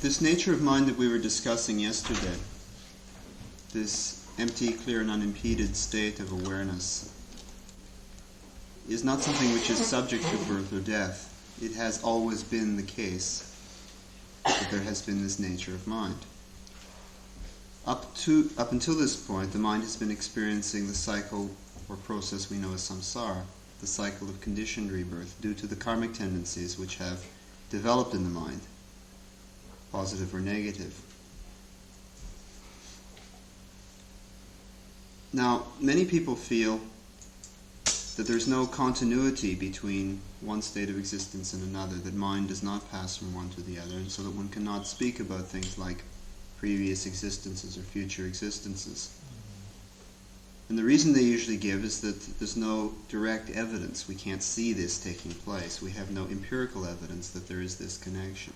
This nature of mind that we were discussing yesterday, this empty, clear, and unimpeded state of awareness, is not something which is subject to birth or death. It has always been the case that there has been this nature of mind. Up until this point, the mind has been experiencing the cycle or process we know as samsara, the cycle of conditioned rebirth, due to the karmic tendencies which have developed in the mind, positive or negative. Now, many people feel that there's no continuity between one state of existence and another, that mind does not pass from one to the other, and so that one cannot speak about things like previous existences or future existences. And the reason they usually give is that there's no direct evidence. We can't see this taking place. We have no empirical evidence that there is this connection.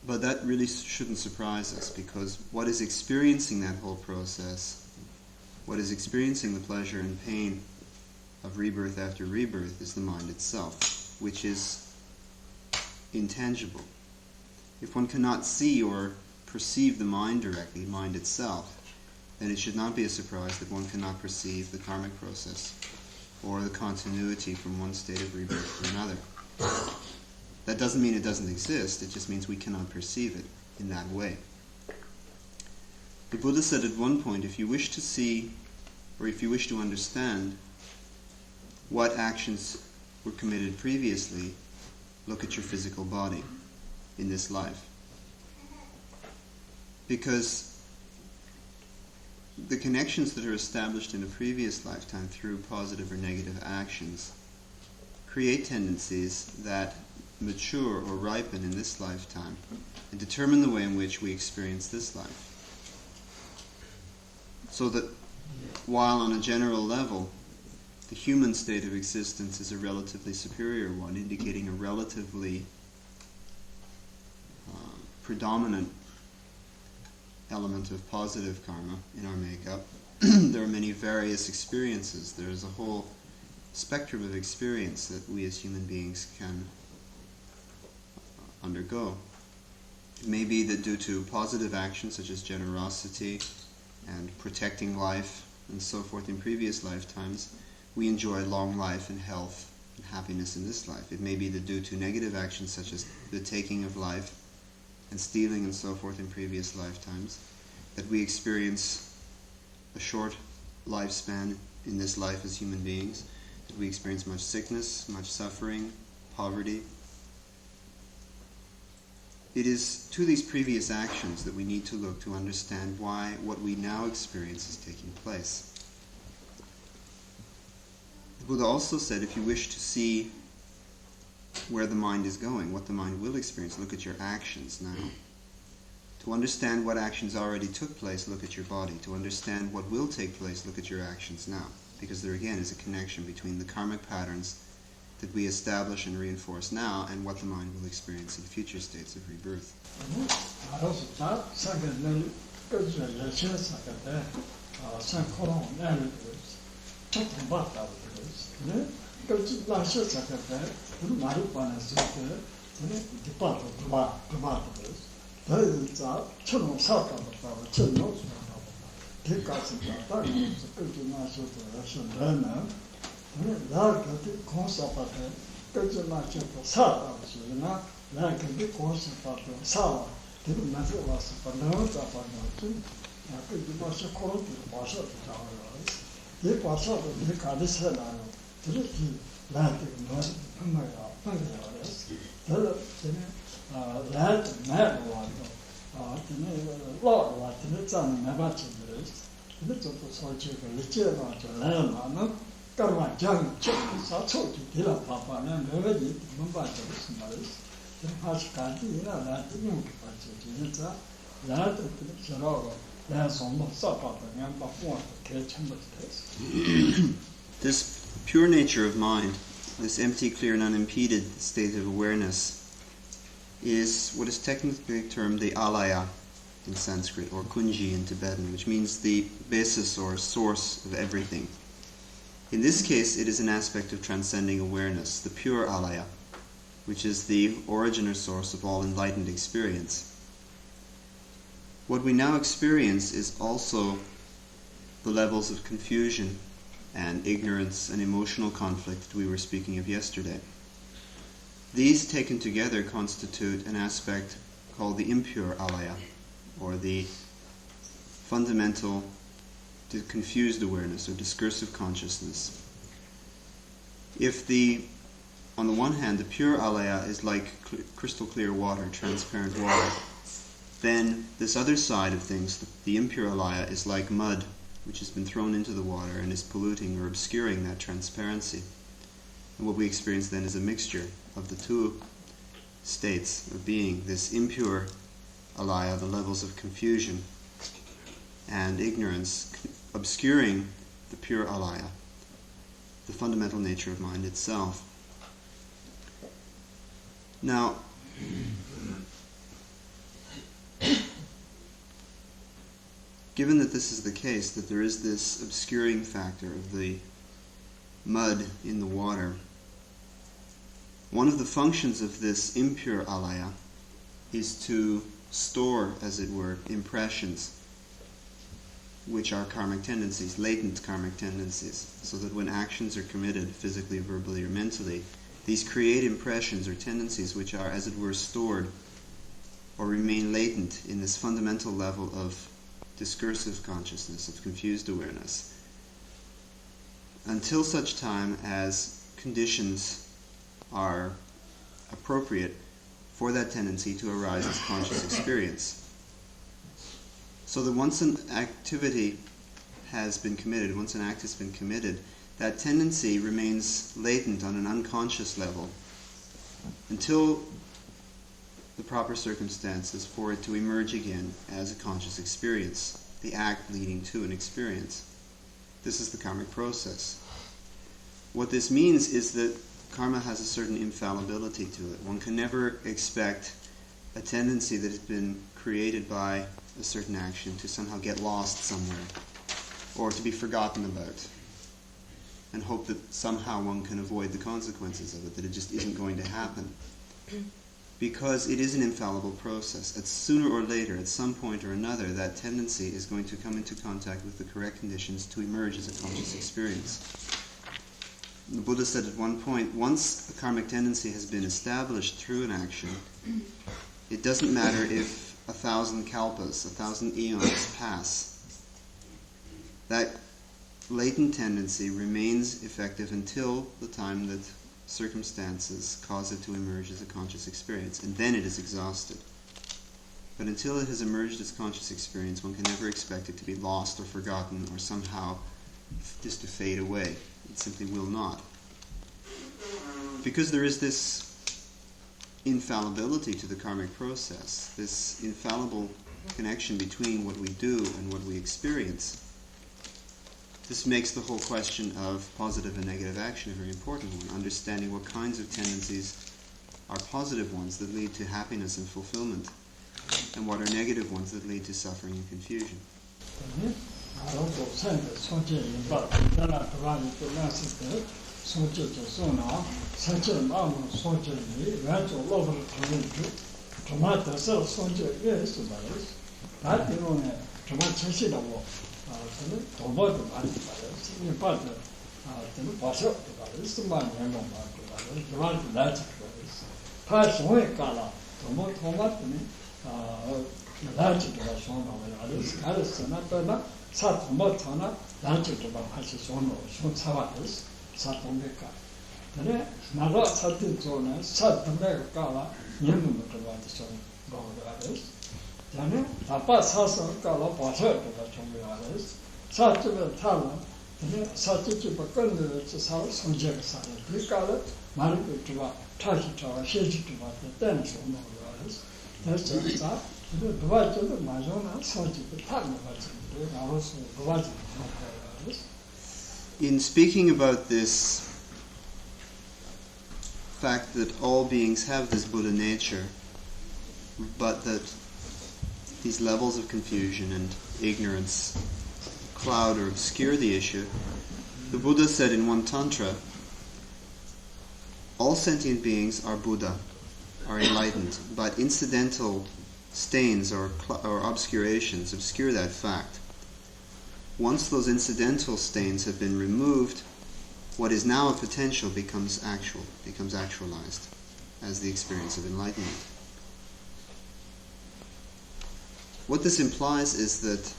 But that really shouldn't surprise us, because what is experiencing that whole process, what is experiencing the pleasure and pain of rebirth after rebirth, is the mind itself, which is intangible. If one cannot see or perceive the mind directly, mind itself, then it should not be a surprise that one cannot perceive the karmic process or the continuity from one state of rebirth to another. That doesn't mean it doesn't exist, it just means we cannot perceive it in that way. The Buddha said at one point, if you wish to see, or if you wish to understand what actions were committed previously, look at your physical body in this life. Because the connections that are established in a previous lifetime through positive or negative actions create tendencies that mature or ripen in this lifetime and determine the way in which we experience this life. So that while on a general level the human state of existence is a relatively superior one, indicating a relatively predominant element of positive karma in our makeup, there are many various experiences. There is a whole spectrum of experience that we as human beings can undergo. It may be that due to positive actions such as generosity and protecting life and so forth in previous lifetimes, we enjoy long life and health and happiness in this life. It may be that due to negative actions such as the taking of life and stealing and so forth in previous lifetimes, that we experience a short lifespan in this life as human beings, that we experience much sickness, much suffering, poverty. It is to these previous actions that we need to look to understand why what we now experience is taking place. The Buddha also said, if you wish to see where the mind is going, what the mind will experience, look at your actions now. To understand what actions already took place, look at your body. To understand what will take place, look at your actions now. Because there again is a connection between the karmic patterns that we establish and reinforce now and what the mind will experience in future states of rebirth. This pure nature of mind, this empty, clear, and unimpeded state of awareness, is what is technically termed the alaya in Sanskrit, or kunji in Tibetan, which means the basis or source of everything. In this case, it is an aspect of transcending awareness, the pure alaya, which is the origin or source of all enlightened experience. What we now experience is also the levels of confusion and ignorance and emotional conflict that we were speaking of yesterday. These taken together constitute an aspect called the impure alaya, or the fundamental confused awareness or discursive consciousness. If on the one hand, the pure alaya is like crystal clear water, transparent water, then this other side of things, the impure alaya, is like mud, which has been thrown into the water and is polluting or obscuring that transparency. And what we experience then is a mixture of the two states of being, this impure alaya, the levels of confusion and ignorance, obscuring the pure alaya, the fundamental nature of mind itself. Now, given that this is the case, that there is this obscuring factor of the mud in the water, one of the functions of this impure alaya is to store, as it were, impressions which are karmic tendencies, latent karmic tendencies, so that when actions are committed, physically, verbally, or mentally, these create impressions or tendencies which are, as it were, stored or remain latent in this fundamental level of discursive consciousness, of confused awareness, until such time as conditions are appropriate for that tendency to arise as conscious experience. So that once an activity has been committed, once an act has been committed, that tendency remains latent on an unconscious level until the proper circumstances for it to emerge again as a conscious experience, the act leading to an experience. This is the karmic process. What this means is that karma has a certain infallibility to it. One can never expect a tendency that has been created by a certain action to somehow get lost somewhere or to be forgotten about and hope that somehow one can avoid the consequences of it, that it just isn't going to happen. Because it is an infallible process. At sooner or later, at some point or another, that tendency is going to come into contact with the correct conditions to emerge as a conscious experience. The Buddha said at one point, once a karmic tendency has been established through an action, it doesn't matter if 1,000 kalpas, 1,000 eons pass. That latent tendency remains effective until the time that circumstances cause it to emerge as a conscious experience, and then it is exhausted. But until it has emerged as conscious experience, one can never expect it to be lost or forgotten or somehow just to fade away. It simply will not. Because there is this infallibility to the karmic process, this infallible connection between what we do and what we experience, this makes the whole question of positive and negative action a very important one, understanding what kinds of tendencies are positive ones that lead to happiness and fulfillment, and what are negative ones that lead to suffering and confusion. In speaking about this fact that all beings have this Buddha nature, but that these levels of confusion and ignorance cloud or obscure the issue, the Buddha said in one tantra, all sentient beings are Buddha, are enlightened, but incidental stains or obscurations obscure that fact. Once those incidental stains have been removed, what is now a potential becomes actual, becomes actualized as the experience of enlightenment. What this implies is that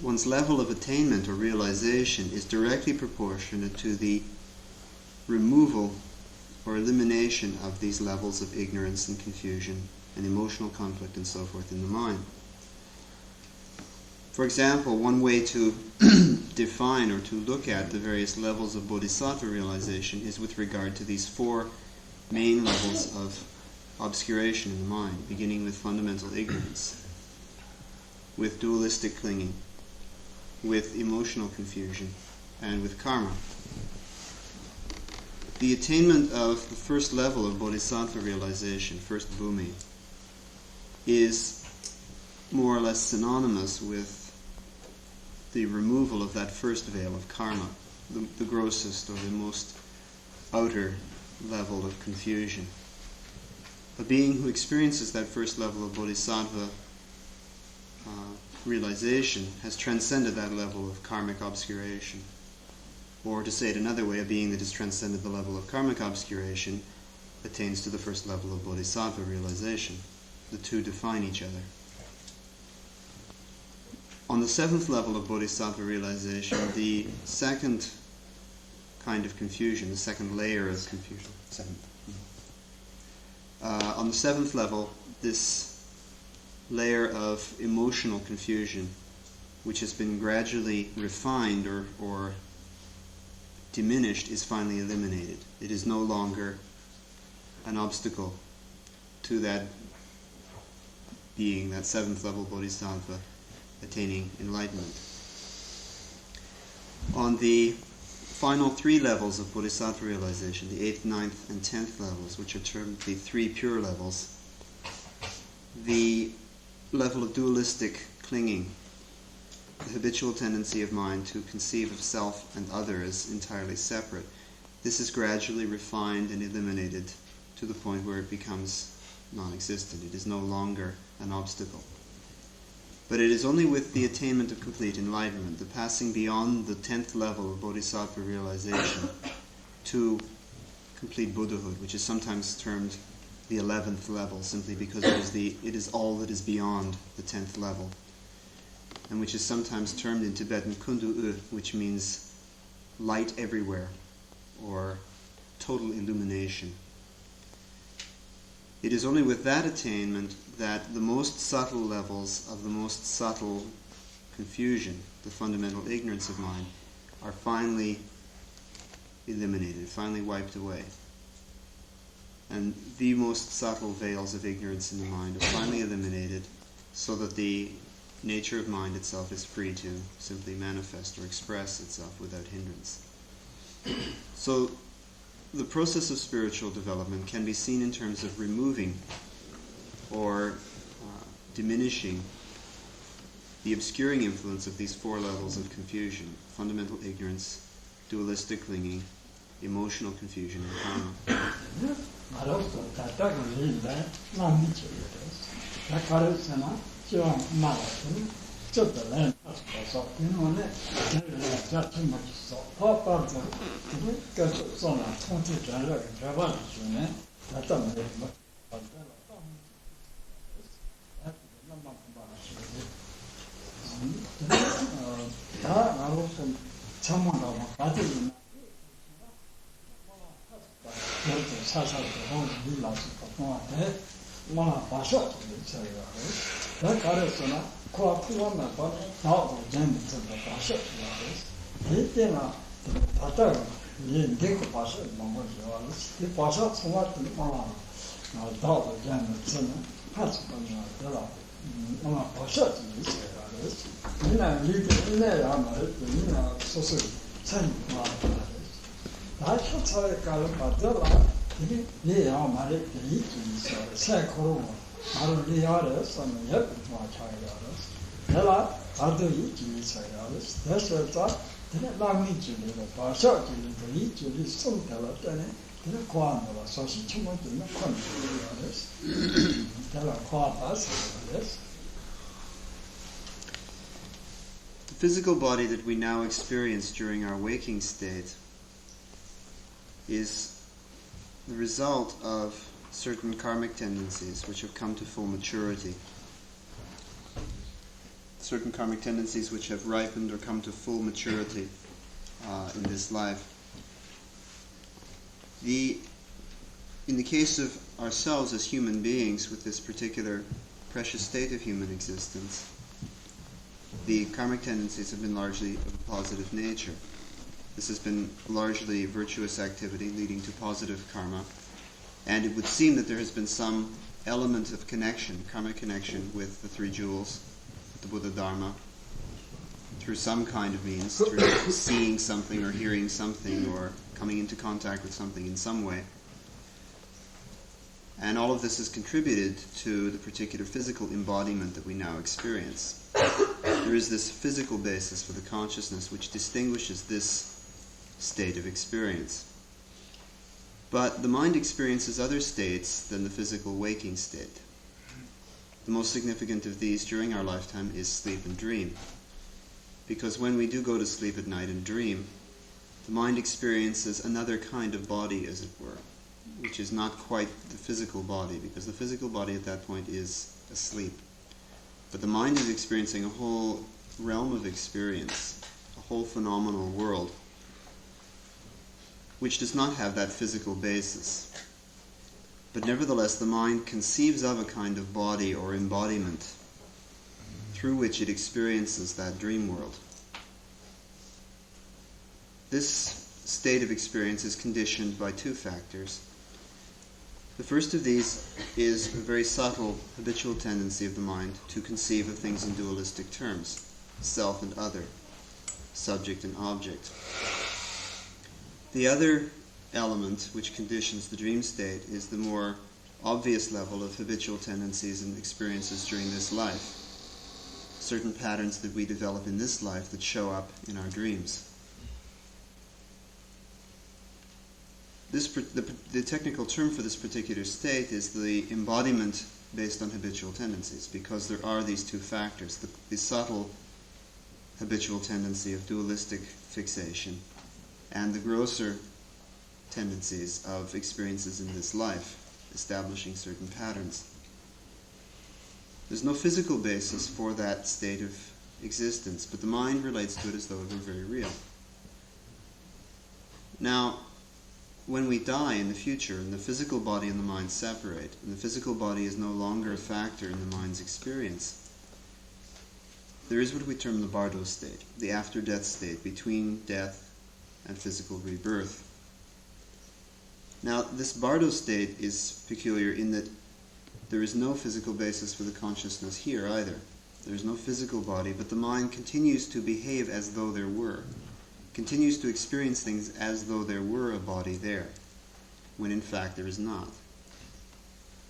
one's level of attainment or realization is directly proportionate to the removal or elimination of these levels of ignorance and confusion and emotional conflict and so forth in the mind. For example, one way to define or to look at the various levels of bodhisattva realization is with regard to these four main levels of obscuration in the mind, beginning with fundamental ignorance, with dualistic clinging, with emotional confusion, and with karma. The attainment of the first level of bodhisattva realization, first bhumi, is more or less synonymous with the removal of that first veil of karma, the grossest or the most outer level of confusion. A being who experiences that first level of bodhisattva realization has transcended that level of karmic obscuration. Or to say it another way, a being that has transcended the level of karmic obscuration attains to the first level of bodhisattva realization. The two define each other. On the seventh level of bodhisattva realization, the second kind of confusion, the second layer of confusion, on the seventh level, this layer of emotional confusion, which has been gradually refined or diminished, is finally eliminated. It is no longer an obstacle to that being, that seventh level bodhisattva, attaining enlightenment. On the final three levels of bodhisattva realization, the 8th, 9th, and 10th levels, which are termed the three pure levels, the level of dualistic clinging, the habitual tendency of mind to conceive of self and other as entirely separate, this is gradually refined and eliminated to the point where it becomes non-existent. It is no longer an obstacle. But it is only with the attainment of complete enlightenment, the passing beyond the 10th level of bodhisattva realization to complete Buddhahood, which is sometimes termed the 11th level, simply because it is all that is beyond the 10th level, and which is sometimes termed in Tibetan kundu-u, which means light everywhere, or total illumination. It is only with that attainment that the most subtle levels of the most subtle confusion, the fundamental ignorance of mind, are finally eliminated, finally wiped away. And the most subtle veils of ignorance in the mind are finally eliminated, so that the nature of mind itself is free to simply manifest or express itself without hindrance. So the process of spiritual development can be seen in terms of removing or diminishing the obscuring influence of these four levels of confusion: fundamental ignorance, dualistic clinging, emotional confusion, and karma. The physical body that we now experience during our waking state is the result of certain karmic tendencies which have come to full maturity. Certain karmic tendencies which have ripened or come to full maturity in this life. In the case of ourselves as human beings with this particular precious state of human existence, the karmic tendencies have been largely of a positive nature. This has been largely virtuous activity leading to positive karma, And it would seem that there has been some element of connection, karmic connection, with the three jewels, the Buddha Dharma, through some kind of means, through seeing something or hearing something or coming into contact with something in some way. And all of this has contributed to the particular physical embodiment that we now experience. There is this physical basis for the consciousness which distinguishes this state of experience. But the mind experiences other states than the physical waking state. The most significant of these during our lifetime is sleep and dream. Because when we do go to sleep at night and dream, the mind experiences another kind of body, as it were, which is not quite the physical body, because the physical body at that point is asleep. But the mind is experiencing a whole realm of experience, a whole phenomenal world, which does not have that physical basis. But nevertheless, the mind conceives of a kind of body or embodiment through which it experiences that dream world. This state of experience is conditioned by two factors. The first of these is a very subtle, habitual tendency of the mind to conceive of things in dualistic terms, self and other, subject and object. The other element which conditions the dream state is the more obvious level of habitual tendencies and experiences during this life, certain patterns that we develop in this life that show up in our dreams. The technical term for this particular state is the embodiment based on habitual tendencies, because there are these two factors, the subtle habitual tendency of dualistic fixation and the grosser tendencies of experiences in this life, establishing certain patterns. There's no physical basis for that state of existence, but the mind relates to it as though it were very real. Now, when we die in the future, and the physical body and the mind separate, and the physical body is no longer a factor in the mind's experience, there is what we term the bardo state, the after-death state, between death and physical rebirth. Now, this bardo state is peculiar in that there is no physical basis for the consciousness here either. There is no physical body, but the mind continues to behave as though there were, continues to experience things as though there were a body there, when in fact there is not.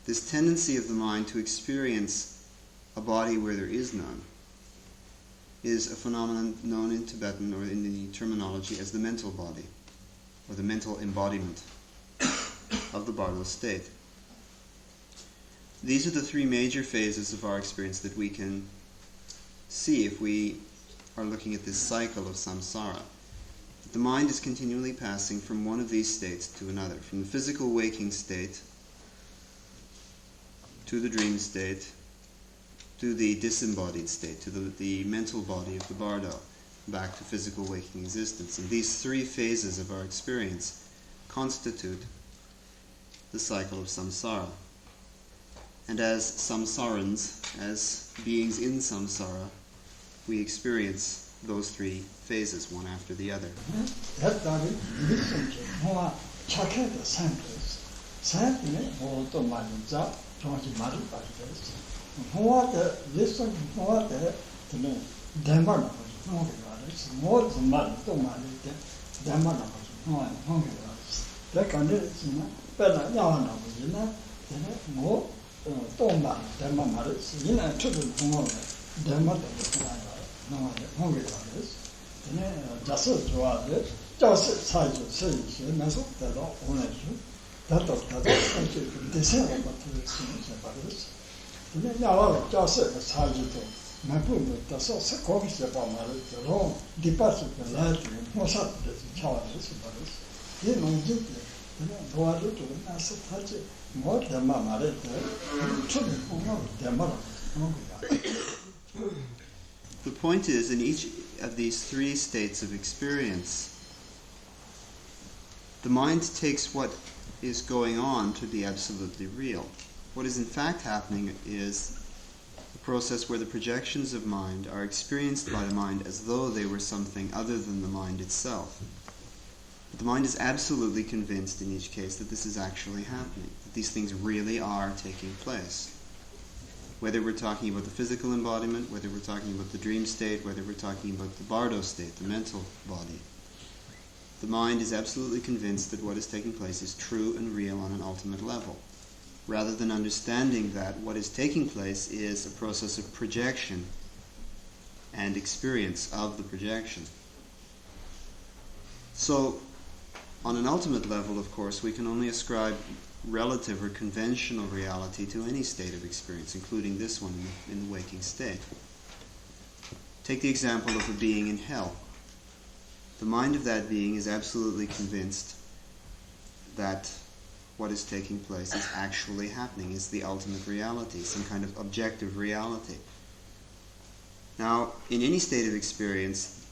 This tendency of the mind to experience a body where there is none is a phenomenon known in Tibetan or in the terminology as the mental body, or the mental embodiment of the bardo state. These are the three major phases of our experience that we can see if we are looking at this cycle of samsara. The mind is continually passing from one of these states to another, from the physical waking state to the dream state to the disembodied state, to the mental body of the bardo, back to physical waking existence. And these three phases of our experience constitute the cycle of samsara. And as samsarans, as beings in samsara, we experience those three phases, one after the other. The point is, in each of these three states of experience, the mind takes what is going on to be absolutely real. What is in fact happening is a process where the projections of mind are experienced by the mind as though they were something other than the mind itself. But the mind is absolutely convinced in each case that this is actually happening. that these things really are taking place. Whether we're talking about the physical embodiment, whether we're talking about the dream state, whether we're talking about the bardo state, the mental body, the mind is absolutely convinced that what is taking place is true and real on an ultimate level, rather than understanding that what is taking place is a process of projection and experience of the projection. So, on an ultimate level, of course, we can only ascribe relative or conventional reality to any state of experience, including this one in the waking state. Take the example of a being in hell. The mind of that being is absolutely convinced that what is taking place is actually happening, is the ultimate reality, some kind of objective reality. Now, in any state of experience,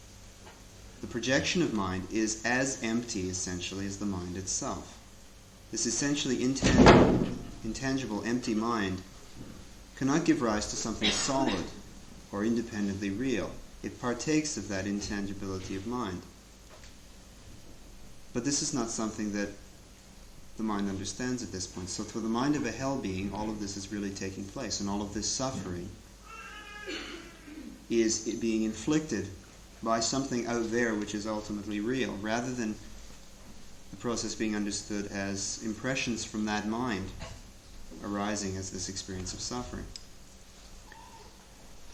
the projection of mind is as empty, essentially, as the mind itself. This essentially intangible, empty mind cannot give rise to something solid or independently real. It partakes of that intangibility of mind. But this is not something that the mind understands at this point. So for the mind of a hell being, all of this is really taking place, and all of this suffering is being inflicted by something out there which is ultimately real, rather than the process being understood as impressions from that mind arising as this experience of suffering.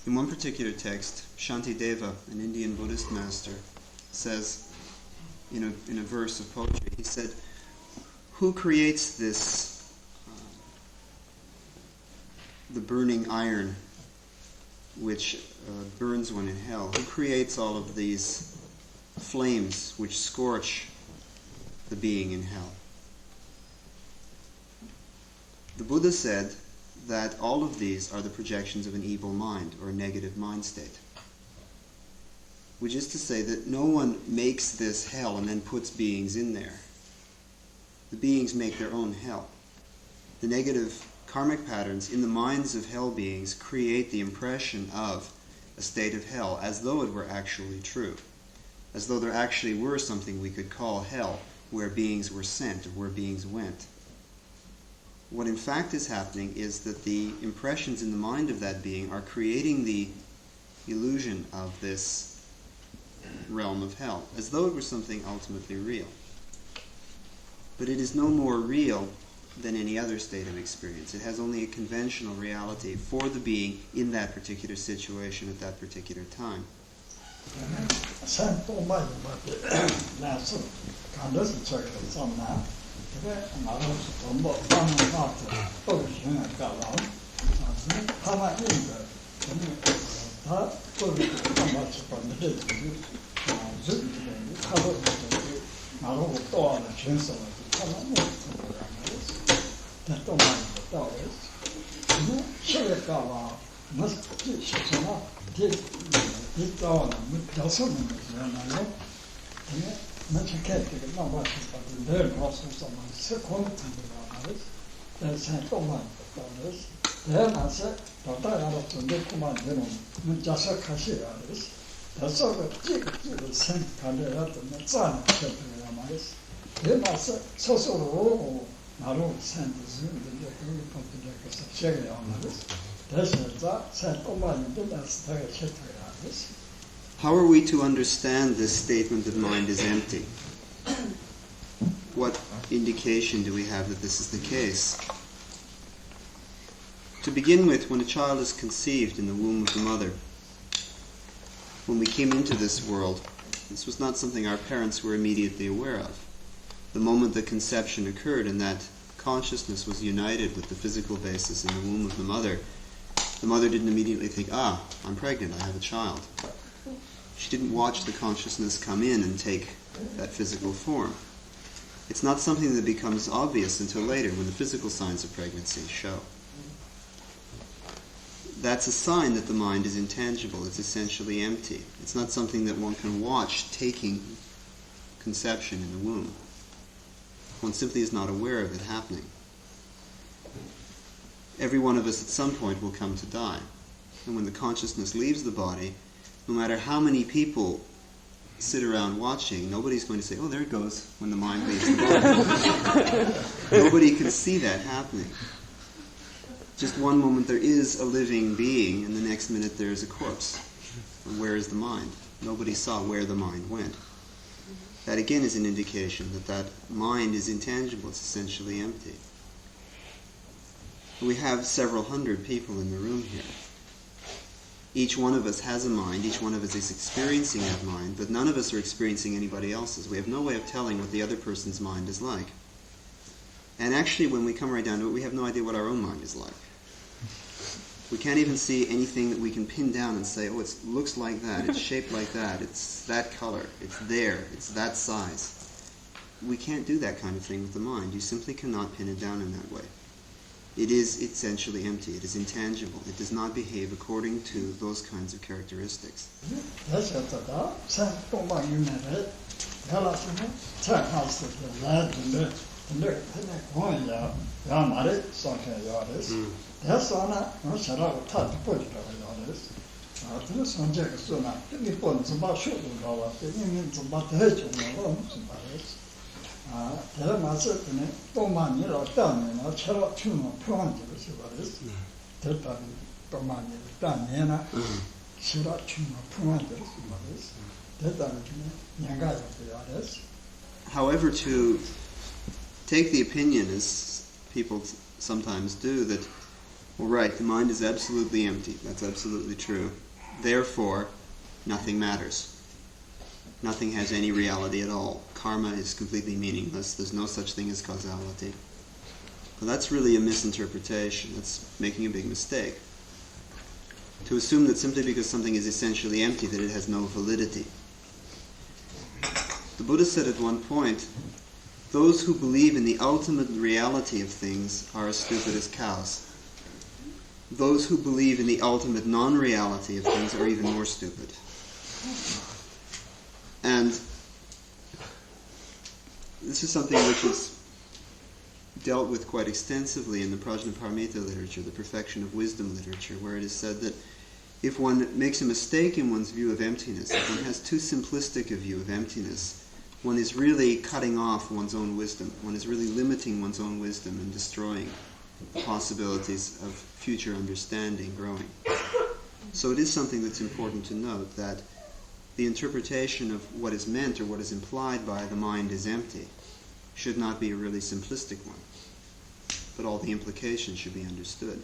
In one particular text, Shantideva, an Indian Buddhist master, says in a verse of poetry, he said, "Who creates this, the burning iron which burns one in hell? Who creates all of these flames which scorch the being in hell?" The Buddha said that all of these are the projections of an evil mind, or a negative mind state. Which is to say that no one makes this hell and then puts beings in there. The beings make their own hell. The negative karmic patterns in the minds of hell beings create the impression of a state of hell as though it were actually true, as though there actually were something we could call hell, where beings were sent or where beings went. What in fact is happening is that the impressions in the mind of that being are creating the illusion of this realm of hell, as though it were something ultimately real. But it is no more real than any other state of experience. It has only a conventional reality for the being in that particular situation at that particular time. How are we to understand this statement that mind is empty? What indication do we have that this is the case? To begin with, when a child is conceived in the womb of the mother, when we came into this world, this was not something our parents were immediately aware of. The moment that conception occurred and that consciousness was united with the physical basis in the womb of the mother didn't immediately think, I'm pregnant, I have a child. She didn't watch the consciousness come in and take that physical form. It's not something that becomes obvious until later, when the physical signs of pregnancy show. That's a sign that the mind is intangible, it's essentially empty. It's not something that one can watch taking conception in the womb. One simply is not aware of it happening. Every one of us at some point will come to die. And when the consciousness leaves the body, no matter how many people sit around watching, nobody's going to say, oh, there it goes, when the mind leaves the body. Nobody can see that happening. Just one moment there is a living being, and the next minute there is a corpse. And where is the mind? Nobody saw where the mind went. That again is an indication that that mind is intangible, it's essentially empty. We have several hundred people in the room here. Each one of us has a mind, each one of us is experiencing that mind, but none of us are experiencing anybody else's. We have no way of telling what the other person's mind is like. And actually, when we come right down to it, we have no idea what our own mind is like. We can't even see anything that we can pin down and say, oh, it looks like that, it's shaped like that, it's that color, it's there, it's that size. We can't do that kind of thing with the mind. You simply cannot pin it down in that way. It is essentially empty. It is intangible. It does not behave according to those kinds of characteristics. However, to take the opinion, as people sometimes do, that, well, right, the mind is absolutely empty. That's absolutely true. Therefore, nothing matters. Nothing has any reality at all. Karma is completely meaningless. There's no such thing as causality. But that's really a misinterpretation. That's making a big mistake. To assume that simply because something is essentially empty, that it has no validity. The Buddha said at one point, those who believe in the ultimate reality of things are as stupid as cows. Those who believe in the ultimate non-reality of things are even more stupid. And this is something which is dealt with quite extensively in the Prajnaparamita literature, the perfection of wisdom literature, where it is said that if one makes a mistake in one's view of emptiness, if one has too simplistic a view of emptiness, one is really cutting off one's own wisdom. One is really limiting one's own wisdom and destroying the possibilities of future understanding growing. So it is something that's important to note, that the interpretation of what is meant or what is implied by the mind is empty should not be a really simplistic one, but all the implications should be understood.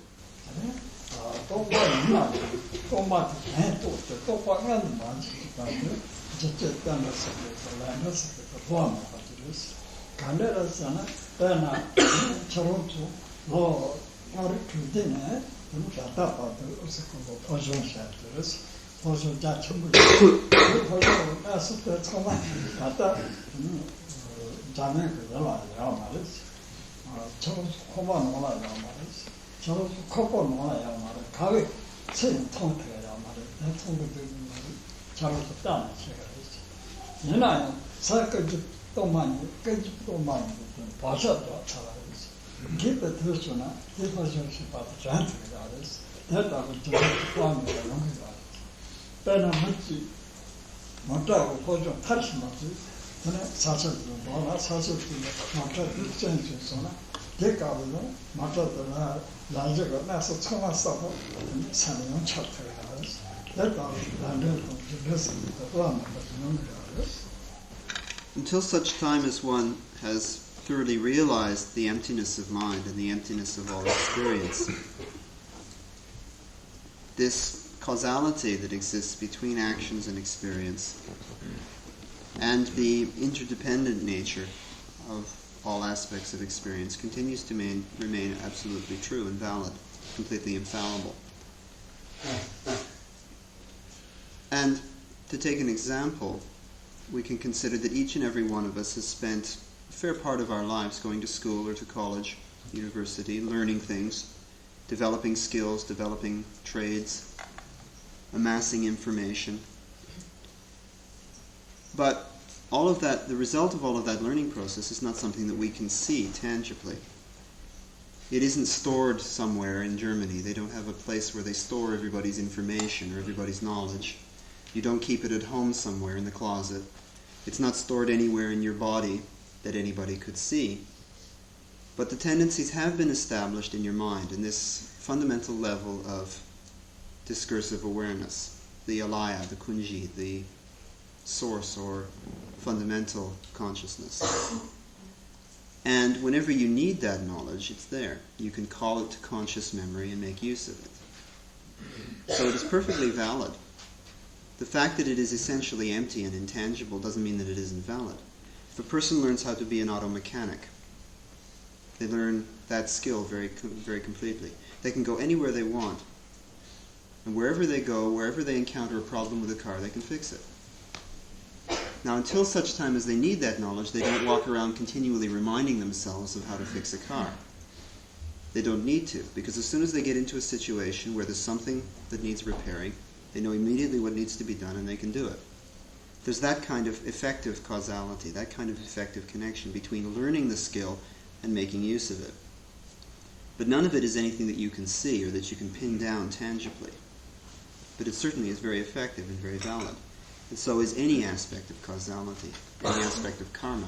Until such time as one has thoroughly realized the emptiness of mind and the emptiness of all experience, this causality that exists between actions and experience and the interdependent nature of all aspects of experience continues to remain absolutely true and valid, completely infallible. And to take an example, we can consider that each and every one of us has spent a fair part of our lives going to school or to college, university, learning things, developing skills, developing trades, amassing information. But all of that, the result of all of that learning process is not something that we can see tangibly. It isn't stored somewhere in Germany. They don't have a place where they store everybody's information or everybody's knowledge. You don't keep it at home somewhere in the closet. It's not stored anywhere in your body that anybody could see. But the tendencies have been established in your mind in this fundamental level of discursive awareness, the alaya, the kunji, the source or fundamental consciousness. And whenever you need that knowledge, it's there. You can call it to conscious memory and make use of it. So it is perfectly valid. The fact that it is essentially empty and intangible doesn't mean that it isn't valid. If a person learns how to be an auto mechanic, they learn that skill very, very completely. They can go anywhere they want. And wherever they go, wherever they encounter a problem with a car, they can fix it. Now, until such time as they need that knowledge, they don't walk around continually reminding themselves of how to fix a car. They don't need to, because as soon as they get into a situation where there's something that needs repairing, they know immediately what needs to be done and they can do it. There's that kind of effective causality, that kind of effective connection between learning the skill and making use of it. But none of it is anything that you can see or that you can pin down tangibly. But it certainly is very effective and very valid. And so is any aspect of causality, any aspect of karma.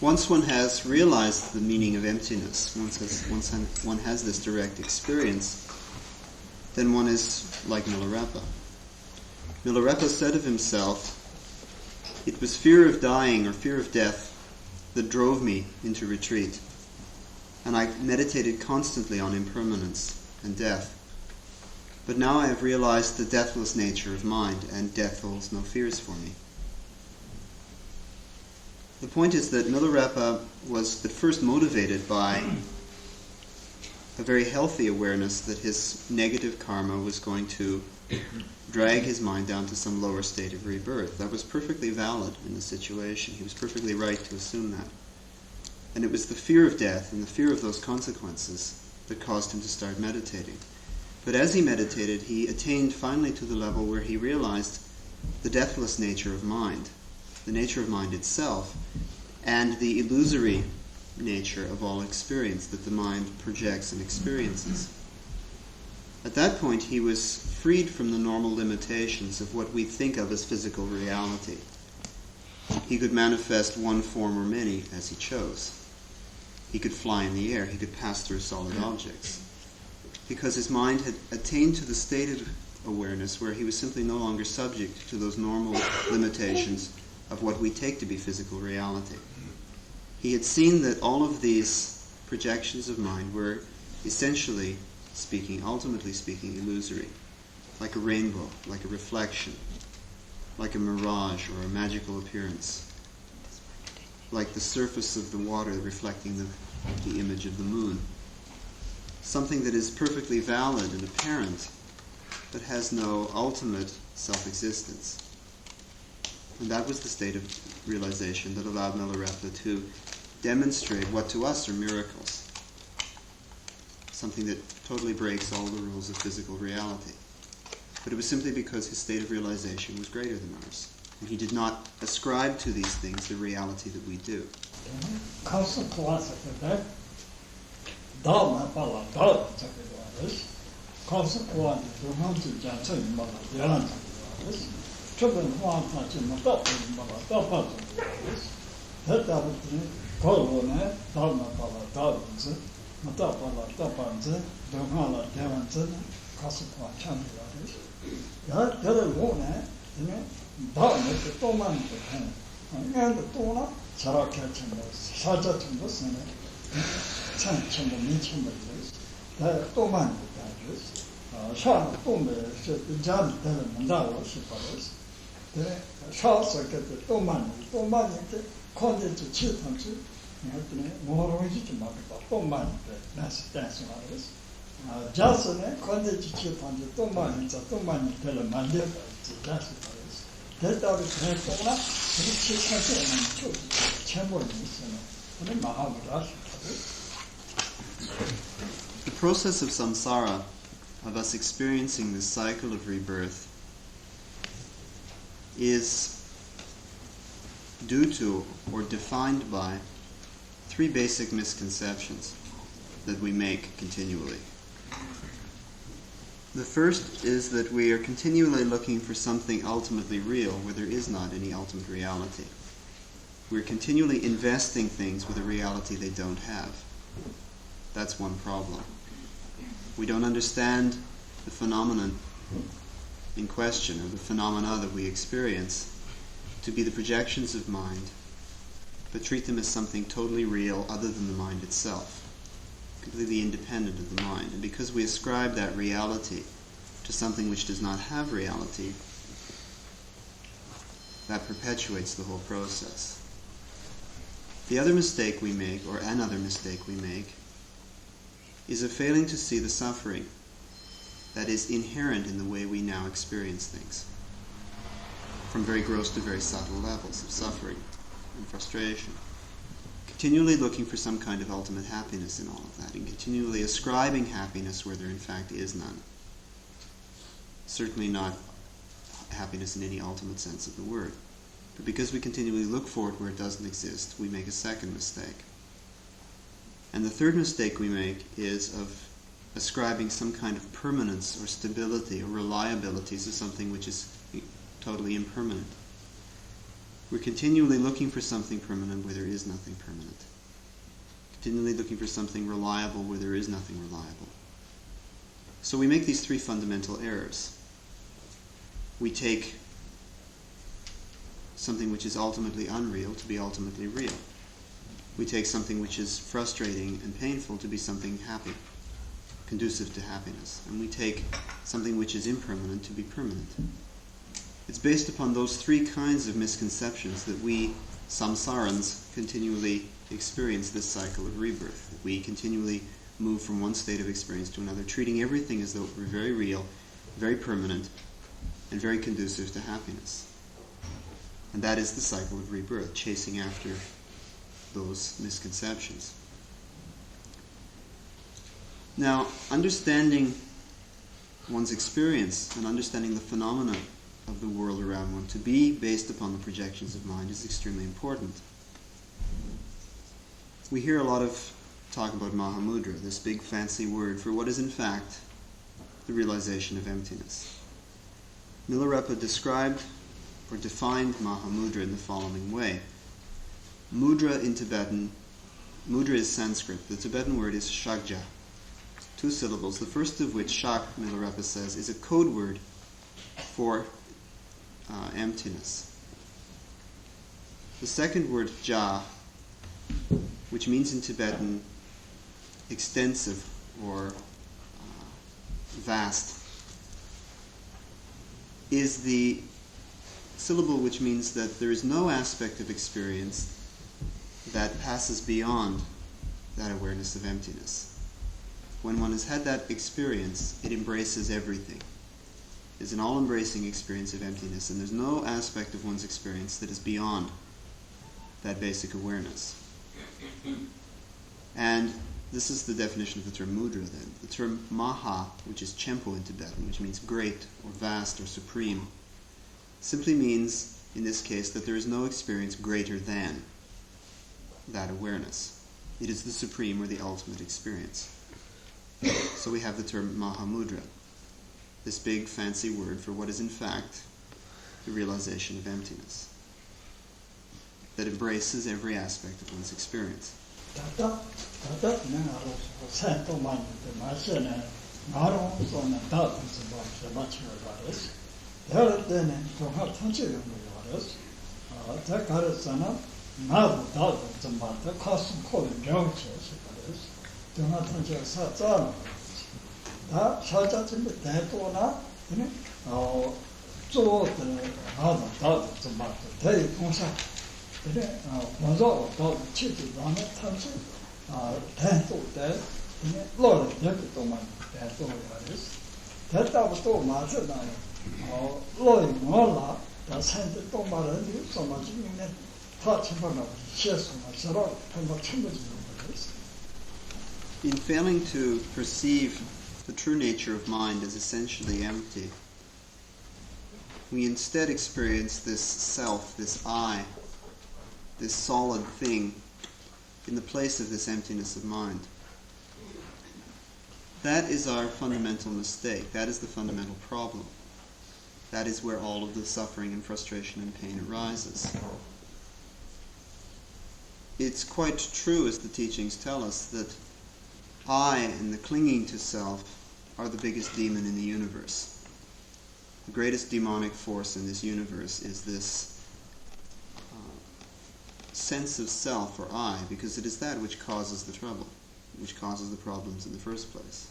Once one has realized the meaning of emptiness, once one has this direct experience, then one is like Milarepa. Milarepa said of himself, "It was fear of dying or fear of death that drove me into retreat, and I meditated constantly on impermanence and death. But now I have realized the deathless nature of mind, and death holds no fears for me." The point is that Milarepa was at first motivated by a very healthy awareness that his negative karma was going to drag his mind down to some lower state of rebirth. That was perfectly valid in the situation. He was perfectly right to assume that. And it was the fear of death and the fear of those consequences that caused him to start meditating. But as he meditated, he attained finally to the level where he realized the deathless nature of mind, the nature of mind itself, and the illusory nature of all experience that the mind projects and experiences. At that point, he was freed from the normal limitations of what we think of as physical reality. He could manifest one form or many as he chose. He could fly in the air. He could pass through solid objects. Because his mind had attained to the state of awareness where he was simply no longer subject to those normal limitations of what we take to be physical reality. He had seen that all of these projections of mind were essentially speaking, ultimately speaking, illusory. Like a rainbow, like a reflection, like a mirage or a magical appearance. Like the surface of the water reflecting the image of the moon. Something that is perfectly valid and apparent, but has no ultimate self-existence. And that was the state of realization that allowed Milarepa to demonstrate what to us are miracles. Something that totally breaks all the rules of physical reality. But it was simply because his state of realization was greater than ours. And he did not ascribe to these things the reality that we do. Matapala, Tapanze, Dogala, Devanze, Kasapa, Chandilaris. The other one, Dana, the Toman, and the Tona, Sarakachambas, Sajachambas, and Chanchamba, Michambas, the Toman, the Shah, Tome, the Jan, the Mandala, Shiparas, the Shasa get the Toman, the Conde to Chitanchi. More to mark about Toman, that's artist. Just Conde to chip on the Toman, it's a Toman, tell a man, it's a that's artist. That out of Tona, it's a chamber, and Mahamad. The process of samsara, of us experiencing this cycle of rebirth, is due to or defined by three basic misconceptions that we make continually. The first is that we are continually looking for something ultimately real where there is not any ultimate reality. We're continually investing things with a reality they don't have. That's one problem. We don't understand the phenomenon in question, or the phenomena that we experience, to be the projections of mind, but treat them as something totally real other than the mind itself, completely independent of the mind. And because we ascribe that reality to something which does not have reality, that perpetuates the whole process. The other mistake we make, or another mistake we make, is a failing to see the suffering that is inherent in the way we now experience things, from very gross to very subtle levels of suffering and frustration, continually looking for some kind of ultimate happiness in all of that, and continually ascribing happiness where there in fact is none. Certainly not happiness in any ultimate sense of the word. But because we continually look for it where it doesn't exist, we make a second mistake. And the third mistake we make is of ascribing some kind of permanence or stability or reliability to something which is totally impermanent. We're continually looking for something permanent where there is nothing permanent. Continually looking for something reliable where there is nothing reliable. So we make these three fundamental errors. We take something which is ultimately unreal to be ultimately real. We take something which is frustrating and painful to be something happy, conducive to happiness. And we take something which is impermanent to be permanent. It's based upon those three kinds of misconceptions that we, samsarans, continually experience this cycle of rebirth. We continually move from one state of experience to another, treating everything as though it were very real, very permanent, and very conducive to happiness. And that is the cycle of rebirth, chasing after those misconceptions. Now, understanding one's experience and understanding the phenomena of the world around one to be based upon the projections of mind is extremely important. We hear a lot of talk about Mahamudra, this big fancy word for what is in fact the realization of emptiness. Milarepa described or defined Mahamudra in the following way. Mudra in Tibetan, mudra is Sanskrit. The Tibetan word is shakja. 2 syllables, the first of which, shak, Milarepa says, is a code word for emptiness. The second word, ja, which means in Tibetan extensive or vast, is the syllable which means that there is no aspect of experience that passes beyond that awareness of emptiness. When one has had that experience, it embraces everything. It's an all-embracing experience of emptiness, and there's no aspect of one's experience that is beyond that basic awareness. And this is the definition of the term mudra then. The term maha, which is chempo in Tibetan, which means great or vast or supreme, simply means, in this case, that there is no experience greater than that awareness. It is the supreme or the ultimate experience. So we have the term Mahamudra, this big fancy word for what is in fact the realization of emptiness, that embraces every aspect of one's experience. Tata Naro Santo Mani, the Marcian, Naro, on a thousands of much waters. There are then to have touching on the waters. Takarasana, now thousands of months, the cost of calling junches, do not touch your Satan. That Shata in the dead or not, or so the other thousands of months, tell you, was all about the chicken on it, touch it. 天道で、ロールでとまでとやです。だったことをまずない。ロールもら、だせんでとまるにその自分で立場のシェスのそろともちむじのです。In failing to perceive the true nature of mind as essentially empty, we instead experience this self, this I, this solid thing, in the place of this emptiness of mind. That is our fundamental mistake. That is the fundamental problem. That is where all of the suffering and frustration and pain arises. It's quite true, as the teachings tell us, that I and the clinging to self are the biggest demon in the universe. The greatest demonic force in this universe is this sense of self, or I, because it is that which causes the trouble, which causes the problems in the first place.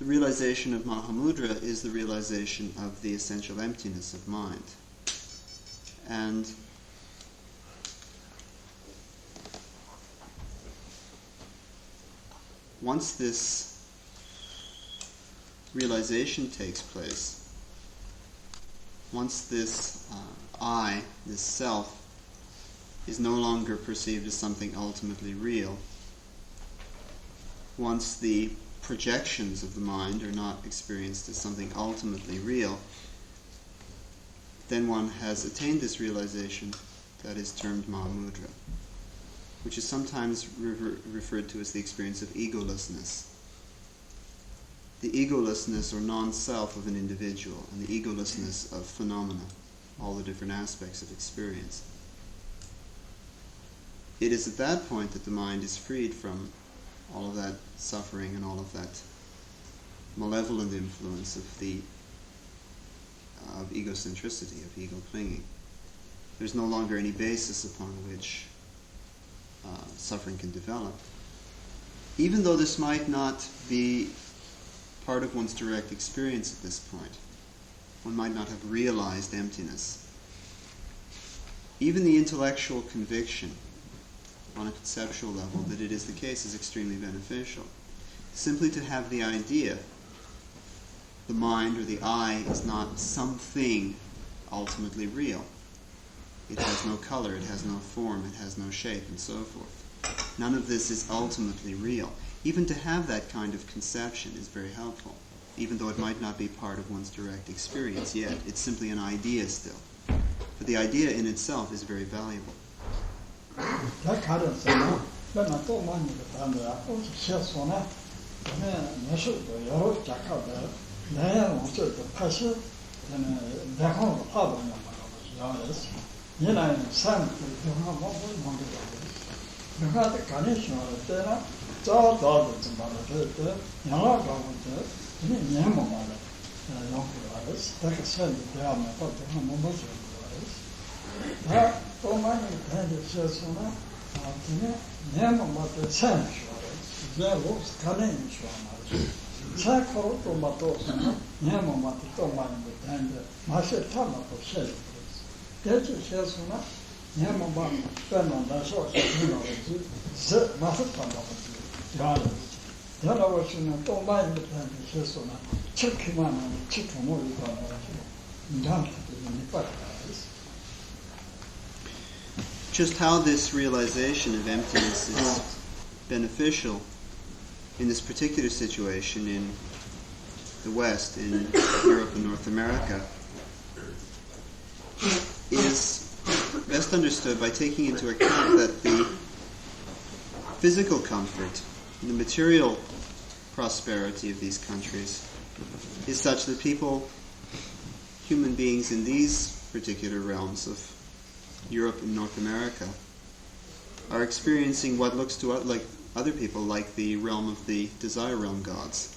The realization of Mahamudra is the realization of the essential emptiness of mind. And once this realization takes place, once this I, this self, is no longer perceived as something ultimately real, once the projections of the mind are not experienced as something ultimately real, then one has attained this realization that is termed Mahamudra, which is sometimes referred to as the experience of egolessness. The egolessness or non-self of an individual, and the egolessness of phenomena, all the different aspects of experience. It is at that point that the mind is freed from all of that suffering and all of that malevolent influence of egocentricity, of ego clinging. There's no longer any basis upon which suffering can develop. Even though this might not be part of one's direct experience at this point, one might not have realized emptiness. Even the intellectual conviction on a conceptual level that it is the case is extremely beneficial. Simply to have the idea, the mind or the I is not something ultimately real. It has no color, it has no form, it has no shape, and so forth. None of this is ultimately real. Even to have that kind of conception is very helpful, even though it might not be part of one's direct experience yet. It's simply an idea still. But the idea in itself is very valuable. Just how this realization of emptiness is beneficial in this particular situation in the West, in Europe and North America, is best understood by taking into account that the physical comfort, the material prosperity of these countries is such that people, human beings in these particular realms of Europe and North America, are experiencing what looks to like other people like the realm of the desire realm gods.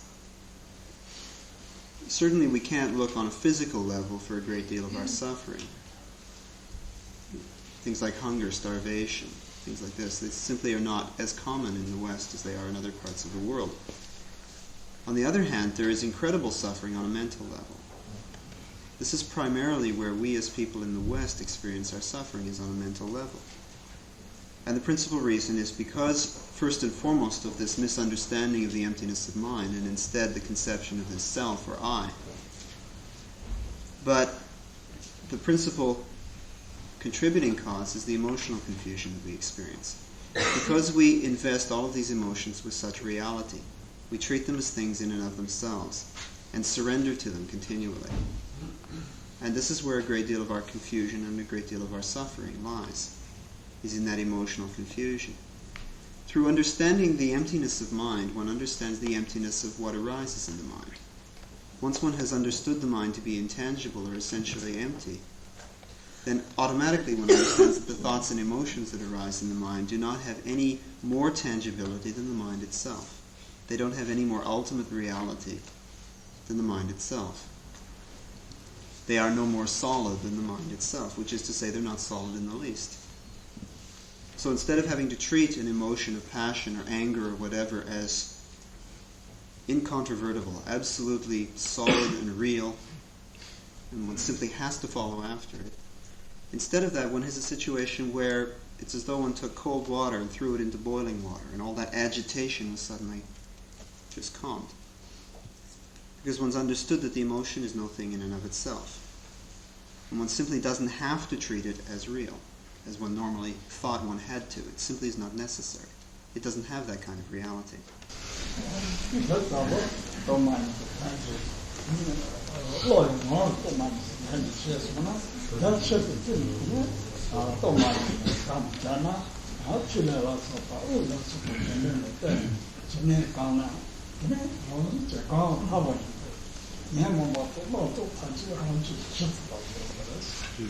Certainly we can't look on a physical level for a great deal of our suffering. Things like hunger, starvation, things like this, they simply are not as common in the West as they are in other parts of the world. On the other hand, there is incredible suffering on a mental level. This is primarily where we as people in the West experience our suffering, is on a mental level. And the principal reason is because, first and foremost, of this misunderstanding of the emptiness of mind, and instead the conception of this self or I. But the principal contributing cause is the emotional confusion that we experience. Because we invest all of these emotions with such reality, we treat them as things in and of themselves, and surrender to them continually. And this is where a great deal of our confusion and a great deal of our suffering lies, is in that emotional confusion. Through understanding the emptiness of mind, one understands the emptiness of what arises in the mind. Once one has understood the mind to be intangible or essentially empty, then automatically one understands that the thoughts and emotions that arise in the mind do not have any more tangibility than the mind itself. They don't have any more ultimate reality than the mind itself. They are no more solid than the mind itself, which is to say they're not solid in the least. So instead of having to treat an emotion of passion or anger or whatever as incontrovertible, absolutely solid and real, and one simply has to follow after it, instead of that, one has a situation where it's as though one took cold water and threw it into boiling water, and all that agitation was suddenly just calmed. Because one's understood that the emotion is no thing in and of itself. And one simply doesn't have to treat it as real, as one normally thought one had to. It simply is not necessary. It doesn't have that kind of reality.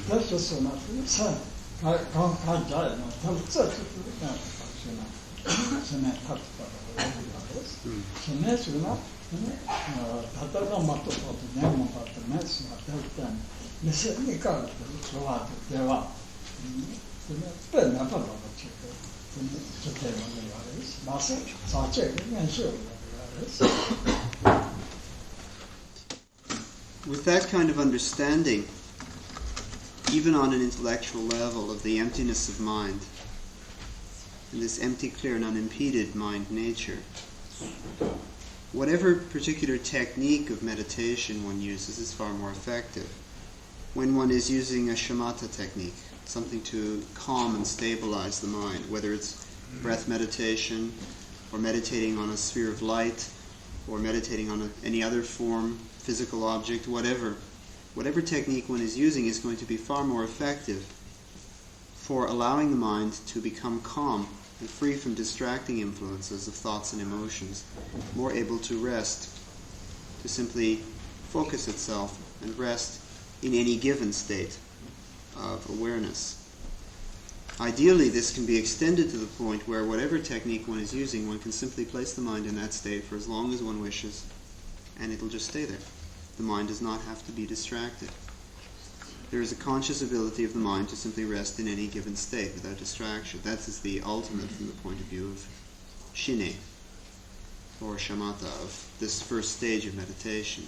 That's just so much. With that kind of understanding, even on an intellectual level, of the emptiness of mind, and this empty, clear, and unimpeded mind nature, whatever particular technique of meditation one uses is far more effective. When one is using a shamatha technique, something to calm and stabilize the mind, whether it's breath meditation, or meditating on a sphere of light, or meditating on any other form, physical object, whatever technique one is using is going to be far more effective for allowing the mind to become calm and free from distracting influences of thoughts and emotions, more able to rest, to simply focus itself and rest in any given state of awareness. Ideally, this can be extended to the point where whatever technique one is using, one can simply place the mind in that state for as long as one wishes, and it'll just stay there. The mind does not have to be distracted. There is a conscious ability of the mind to simply rest in any given state without distraction. That is the ultimate from the point of view of shine, or shamatha, of this first stage of meditation.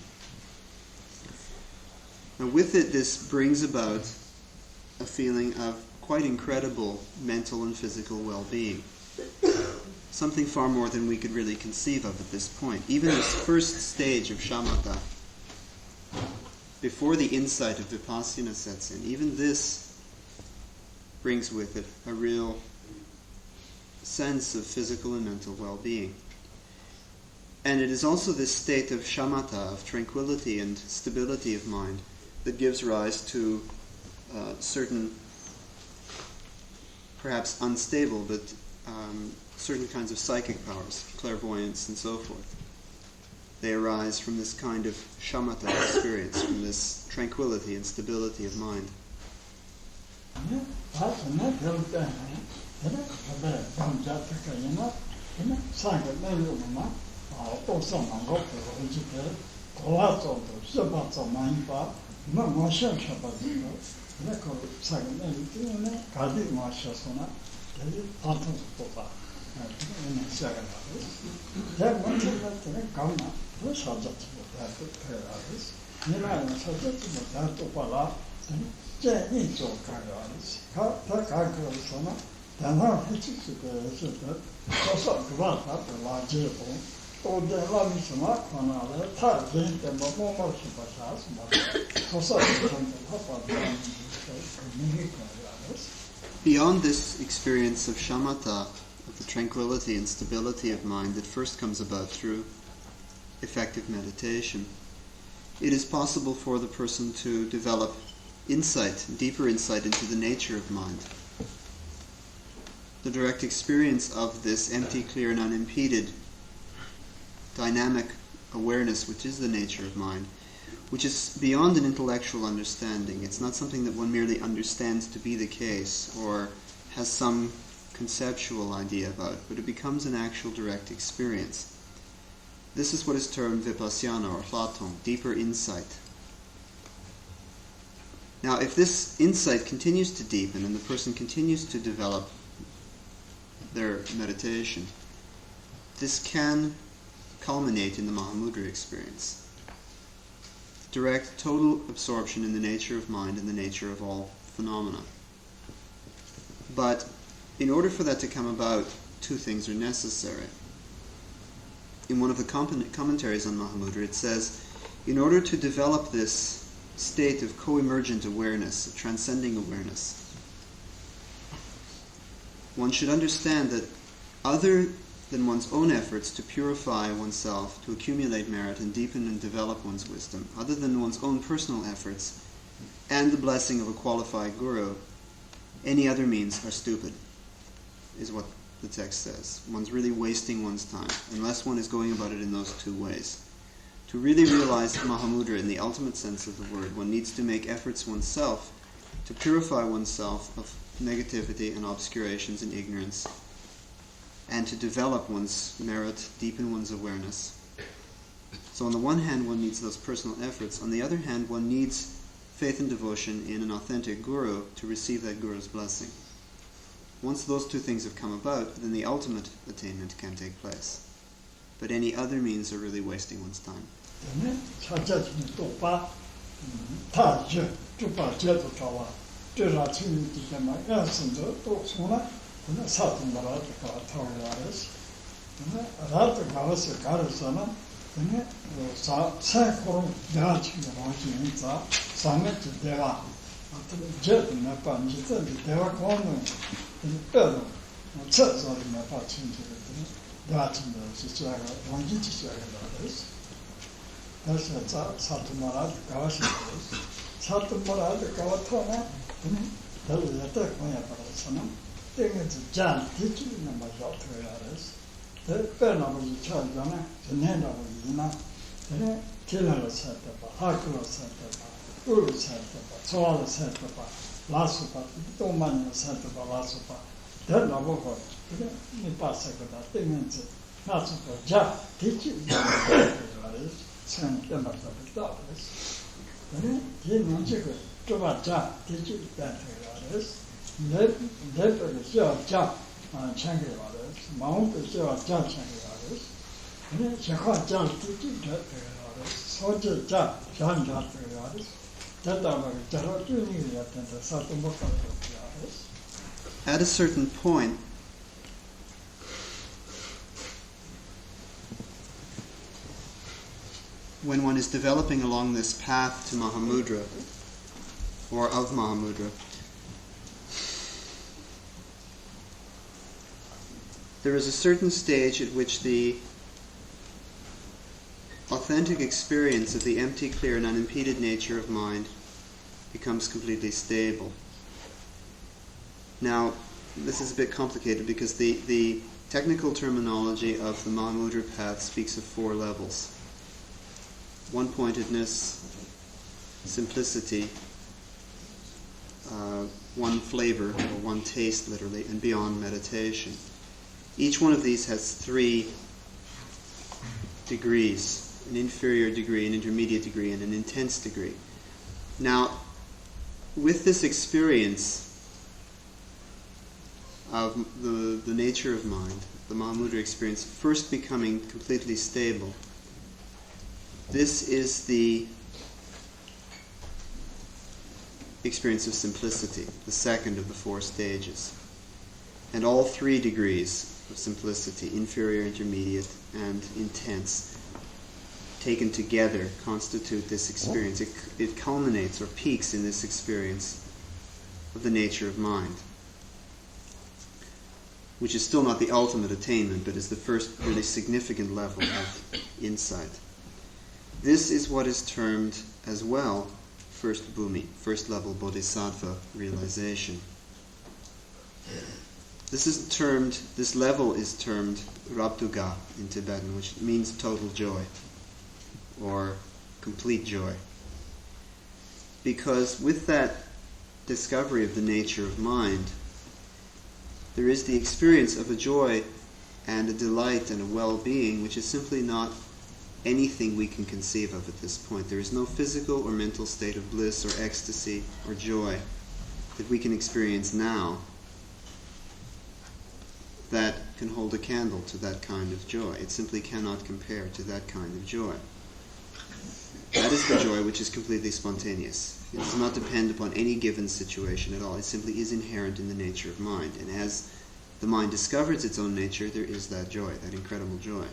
Now with it, this brings about a feeling of quite incredible mental and physical well-being. Something far more than we could really conceive of at this point. Even this first stage of shamatha, before the insight of vipassana sets in, even this brings with it a real sense of physical and mental well-being. And it is also this state of shamatha, of tranquility and stability of mind, that gives rise to certain, perhaps unstable, but certain kinds of psychic powers, clairvoyance and so forth. They arise from this kind of shamatha experience, from this tranquility and stability of mind. Beyond this experience of shamatha, of the tranquility and stability of mind that first comes about through effective meditation, it is possible for the person to develop insight, deeper insight into the nature of mind. The direct experience of this empty, clear, and unimpeded dynamic awareness, which is the nature of mind, which is beyond an intellectual understanding. It's not something that one merely understands to be the case or has some conceptual idea about, but it becomes an actual direct experience. This is what is termed vipassana or hlatong, deeper insight. Now, if this insight continues to deepen and the person continues to develop their meditation, this can culminate in the Mahamudra experience. Direct, total absorption in the nature of mind and the nature of all phenomena. But in order for that to come about, two things are necessary. In one of the commentaries on Mahamudra, it says, in order to develop this state of co-emergent awareness, of transcending awareness, one should understand that other than one's own efforts to purify oneself, to accumulate merit and deepen and develop one's wisdom, other than one's own personal efforts and the blessing of a qualified guru, any other means are stupid, is what the text says. One's really wasting one's time, unless one is going about it in those two ways. To really realize Mahamudra in the ultimate sense of the word, one needs to make efforts oneself to purify oneself of negativity and obscurations and ignorance, and to develop one's merit, deepen one's awareness. So on the one hand, one needs those personal efforts. On the other hand, one needs faith and devotion in an authentic guru to receive that guru's blessing. Once those two things have come about, then the ultimate attainment can take place. But any other means are really wasting one's time. At a certain point, when one is developing along this path to Mahamudra, or of Mahamudra, there is a certain stage at which the authentic experience of the empty, clear, and unimpeded nature of mind becomes completely stable. Now, this is a bit complicated because the technical terminology of the Mahamudra path speaks of 4 levels. One-pointedness, simplicity, one flavor, or one taste literally, and beyond meditation. Each one of these has 3 degrees, an inferior degree, an intermediate degree, and an intense degree. Now, with this experience of the nature of mind, the Mahamudra experience first becoming completely stable, this is the experience of simplicity, the second of the 4 stages. And all 3 degrees of simplicity, inferior, intermediate, and intense, taken together, constitute this experience. It culminates or peaks in this experience of the nature of mind, which is still not the ultimate attainment, but is the first really significant level of insight. This is what is termed as well first bhumi, first level bodhisattva realization. This level is termed rabduga in Tibetan, which means total joy or complete joy. Because with that discovery of the nature of mind, there is the experience of a joy and a delight and a well-being which is simply not anything we can conceive of at this point. There is no physical or mental state of bliss or ecstasy or joy that we can experience now that can hold a candle to that kind of joy. It simply cannot compare to that kind of joy. That is the joy which is completely spontaneous. It does not depend upon any given situation at all. It simply is inherent in the nature of mind. And as the mind discovers its own nature, there is that joy, that incredible joy.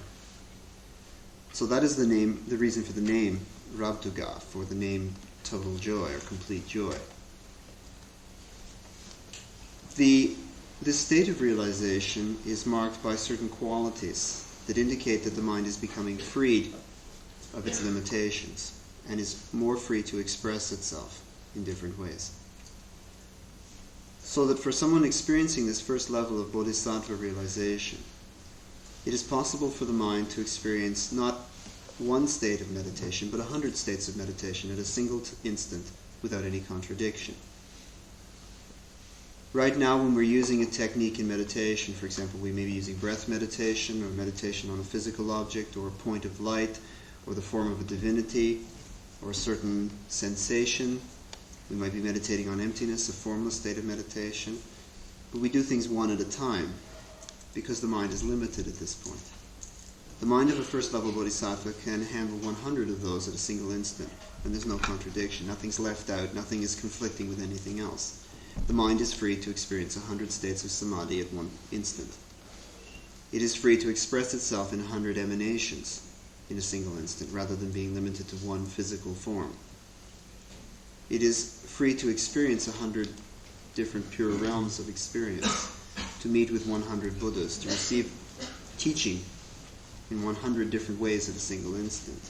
So that is the reason for the name Rabduga, for the name total joy or complete joy. This state of realization is marked by certain qualities that indicate that the mind is becoming freed of its limitations and is more free to express itself in different ways. So that for someone experiencing this first level of bodhisattva realization, it is possible for the mind to experience not one state of meditation, but 100 states of meditation at a single instant without any contradiction. Right now, when we're using a technique in meditation, for example, we may be using breath meditation or meditation on a physical object or a point of light or the form of a divinity or a certain sensation. We might be meditating on emptiness, a formless state of meditation. But we do things one at a time because the mind is limited at this point. The mind of a first level bodhisattva can handle 100 of those at a single instant, and there's no contradiction. Nothing's left out, nothing is conflicting with anything else. The mind is free to experience 100 states of samadhi at one instant. It is free to express itself in 100 emanations in a single instant, rather than being limited to one physical form. It is free to experience 100 different pure realms of experience, to meet with 100 Buddhas, to receive teaching in 100 different ways at a single instant,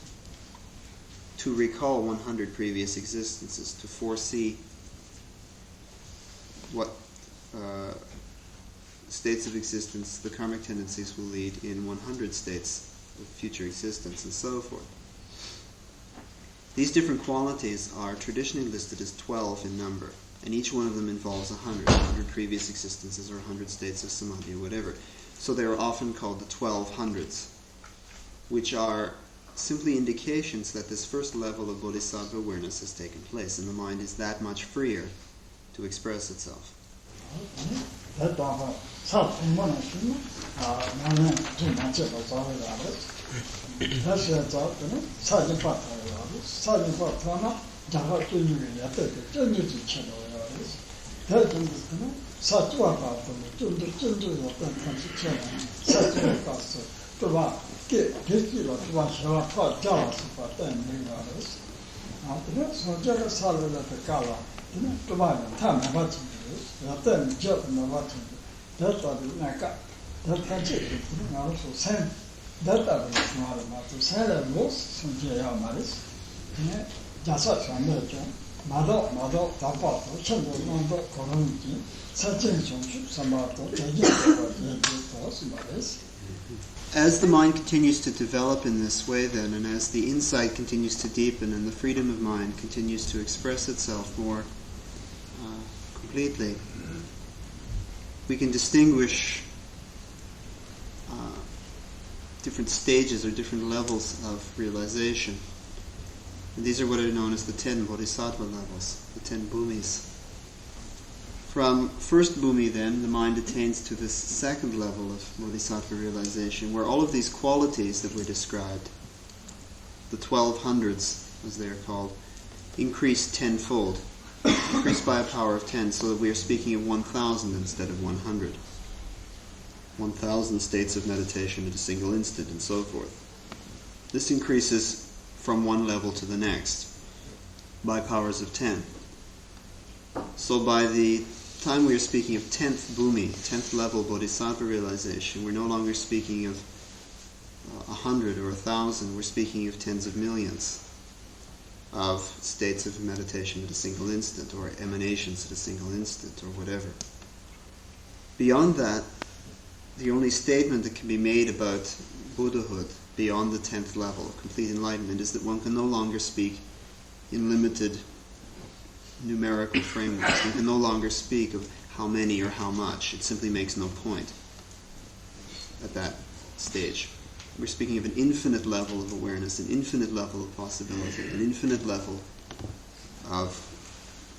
to recall 100 previous existences, to foresee what states of existence the karmic tendencies will lead in 100 states of future existence, and so forth. These different qualities are traditionally listed as 12 in number, and each one of them involves 100 previous existences or 100 states of samadhi or whatever. So they are often called the 1200s, which are simply indications that this first level of bodhisattva awareness has taken place, and the mind is that much freer to express itself. As the mind continues to develop in this way then, and as the insight continues to deepen and the freedom of mind continues to express itself more completely, we can distinguish different stages or different levels of realization. And these are what are known as the 10 bodhisattva levels, the 10 bhumis. From first bhumi then, the mind attains to this second level of bodhisattva realization, where all of these qualities that were described, the 1200s as they are called, increase tenfold, increase by a power of 10, so that we are speaking of 1,000 instead of 100. 1,000 states of meditation at a single instant, and so forth. This increases from one level to the next by powers of 10. So by the time we are speaking of 10th bhumi, 10th level bodhisattva realization, we're no longer speaking of 100 or 1,000, we're speaking of tens of millions of states of meditation at a single instant, or emanations at a single instant, or whatever. Beyond that, the only statement that can be made about Buddhahood beyond the 10th level of complete enlightenment is that one can no longer speak in limited numerical frameworks. One can no longer speak of how many or how much. It simply makes no point at that stage. We're speaking of an infinite level of awareness, an infinite level of possibility, an infinite level of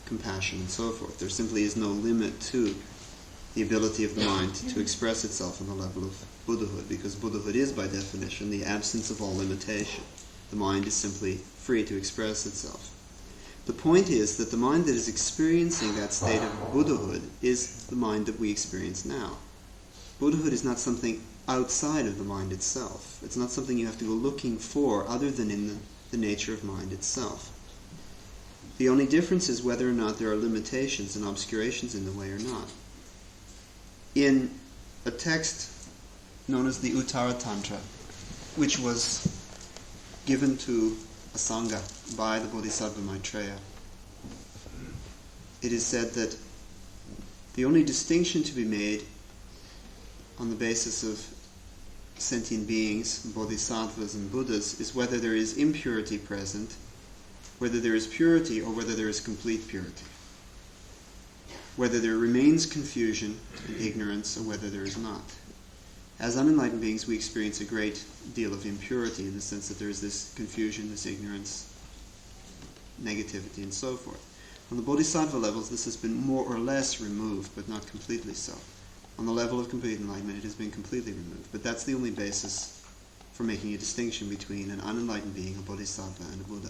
compassion, and so forth. There simply is no limit to the ability of the mind to express itself on the level of Buddhahood, because Buddhahood is, by definition, the absence of all limitation. The mind is simply free to express itself. The point is that the mind that is experiencing that state of Buddhahood is the mind that we experience now. Buddhahood is not something outside of the mind itself. It's not something you have to go looking for other than in the nature of mind itself. The only difference is whether or not there are limitations and obscurations in the way or not. In a text known as the Uttara Tantra, which was given to a Sangha by the Bodhisattva Maitreya, it is said that the only distinction to be made on the basis of sentient beings, bodhisattvas and Buddhas, is whether there is impurity present, whether there is purity, or whether there is complete purity. Whether there remains confusion and ignorance, or whether there is not. As unenlightened beings, we experience a great deal of impurity in the sense that there is this confusion, this ignorance, negativity, and so forth. On the bodhisattva levels, this has been more or less removed, but not completely so. On the level of complete enlightenment, it has been completely removed. But that's the only basis for making a distinction between an unenlightened being, a bodhisattva, and a Buddha.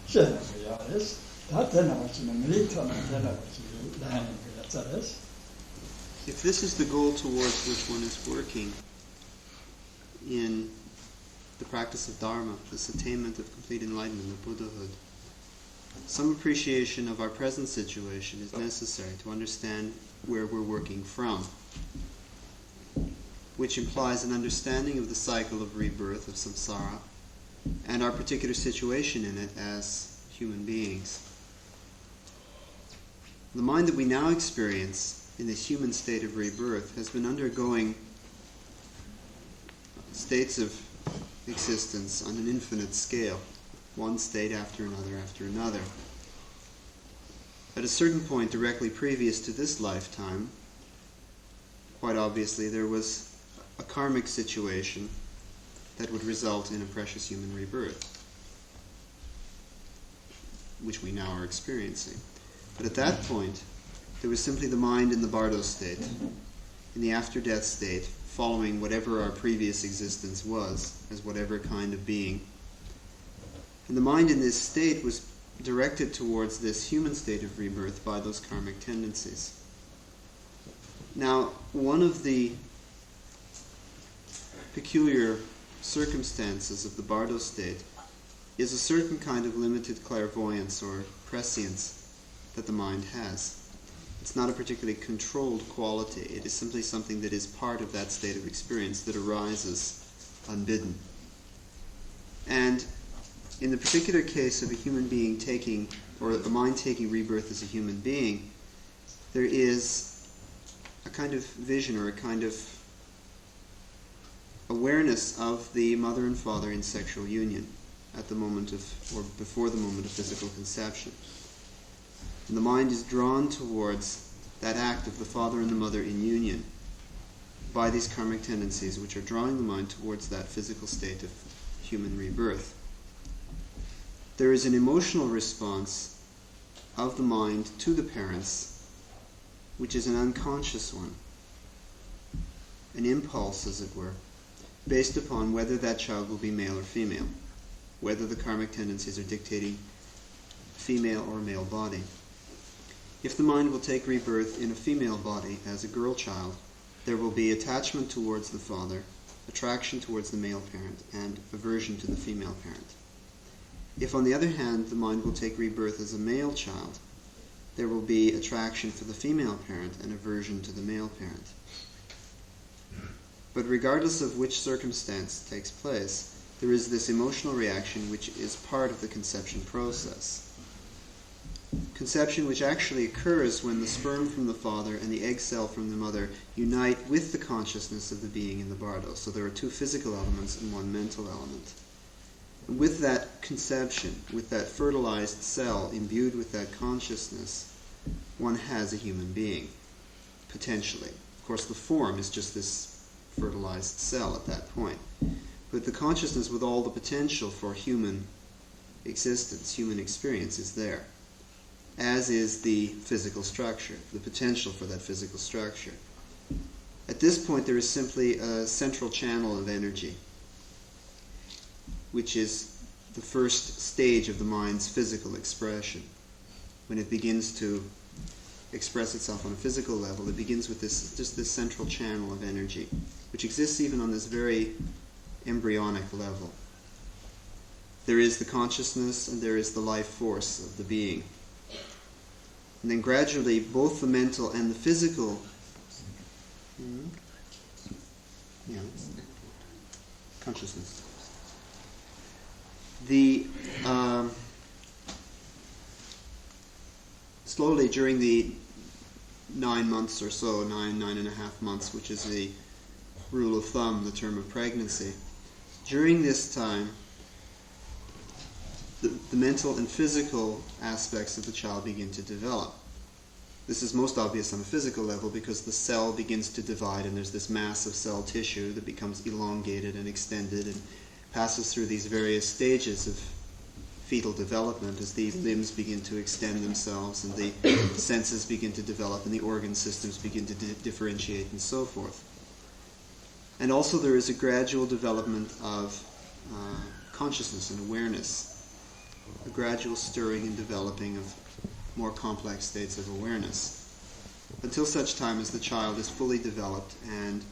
share is that then I was in a military and then I was learning that is. If this is the goal towards which one is working in the practice of Dharma, this attainment of complete enlightenment, of Buddhahood, some appreciation of our present situation is necessary to understand where we're working from, which implies an understanding of the cycle of rebirth, of samsara, and our particular situation in it as human beings. The mind that we now experience in this human state of rebirth has been undergoing states of existence on an infinite scale, one state after another after another. At a certain point directly previous to this lifetime, quite obviously there was a karmic situation that would result in a precious human rebirth, which we now are experiencing. But at that point, there was simply the mind in the bardo state, in the after-death state, following whatever our previous existence was, as whatever kind of being. And the mind in this state was directed towards this human state of rebirth by those karmic tendencies. Now, one of the peculiar circumstances of the bardo state is a certain kind of limited clairvoyance or prescience that the mind has. It's not a particularly controlled quality. It is simply something that is part of that state of experience that arises unbidden. And in the particular case of a human being taking, or a mind taking rebirth as a human being, there is a kind of vision or a kind of awareness of the mother and father in sexual union at the moment of, or before the moment of physical conception. And the mind is drawn towards that act of the father and the mother in union by these karmic tendencies which are drawing the mind towards that physical state of human rebirth. There is an emotional response of the mind to the parents, which is an unconscious one, an impulse, as it were, based upon whether that child will be male or female, whether the karmic tendencies are dictating female or male body. If the mind will take rebirth in a female body as a girl child, there will be attachment towards the father, attraction towards the male parent, and aversion to the female parent. If, on the other hand, the mind will take rebirth as a male child, there will be attraction for the female parent and aversion to the male parent. But regardless of which circumstance takes place, there is this emotional reaction which is part of the conception process. Conception which actually occurs when the sperm from the father and the egg cell from the mother unite with the consciousness of the being in the bardo. So there are two physical elements and one mental element. And with that conception, with that fertilized cell imbued with that consciousness, one has a human being, potentially. Of course, the form is just this fertilized cell at that point. But the consciousness with all the potential for human existence, human experience, is there, as is the physical structure, the potential for that physical structure. At this point, there is simply a central channel of energy, which is the first stage of the mind's physical expression. When it begins to express itself on a physical level, it begins with this central channel of energy, which exists even on this very embryonic level. There is the consciousness and there is the life force of the being. And then gradually, both the mental and the physical consciousness. Slowly, during the 9 months or so, 9.5 months, which is the rule of thumb, the term of pregnancy, during this time, the mental and physical aspects of the child begin to develop. This is most obvious on a physical level because the cell begins to divide and there's this mass of cell tissue that becomes elongated and extended and passes through these various stages of fetal development as the limbs begin to extend themselves and the senses begin to develop and the organ systems begin to differentiate and so forth. And also there is a gradual development of consciousness and awareness a gradual stirring and developing of more complex states of awareness, until such time as the child is fully developed and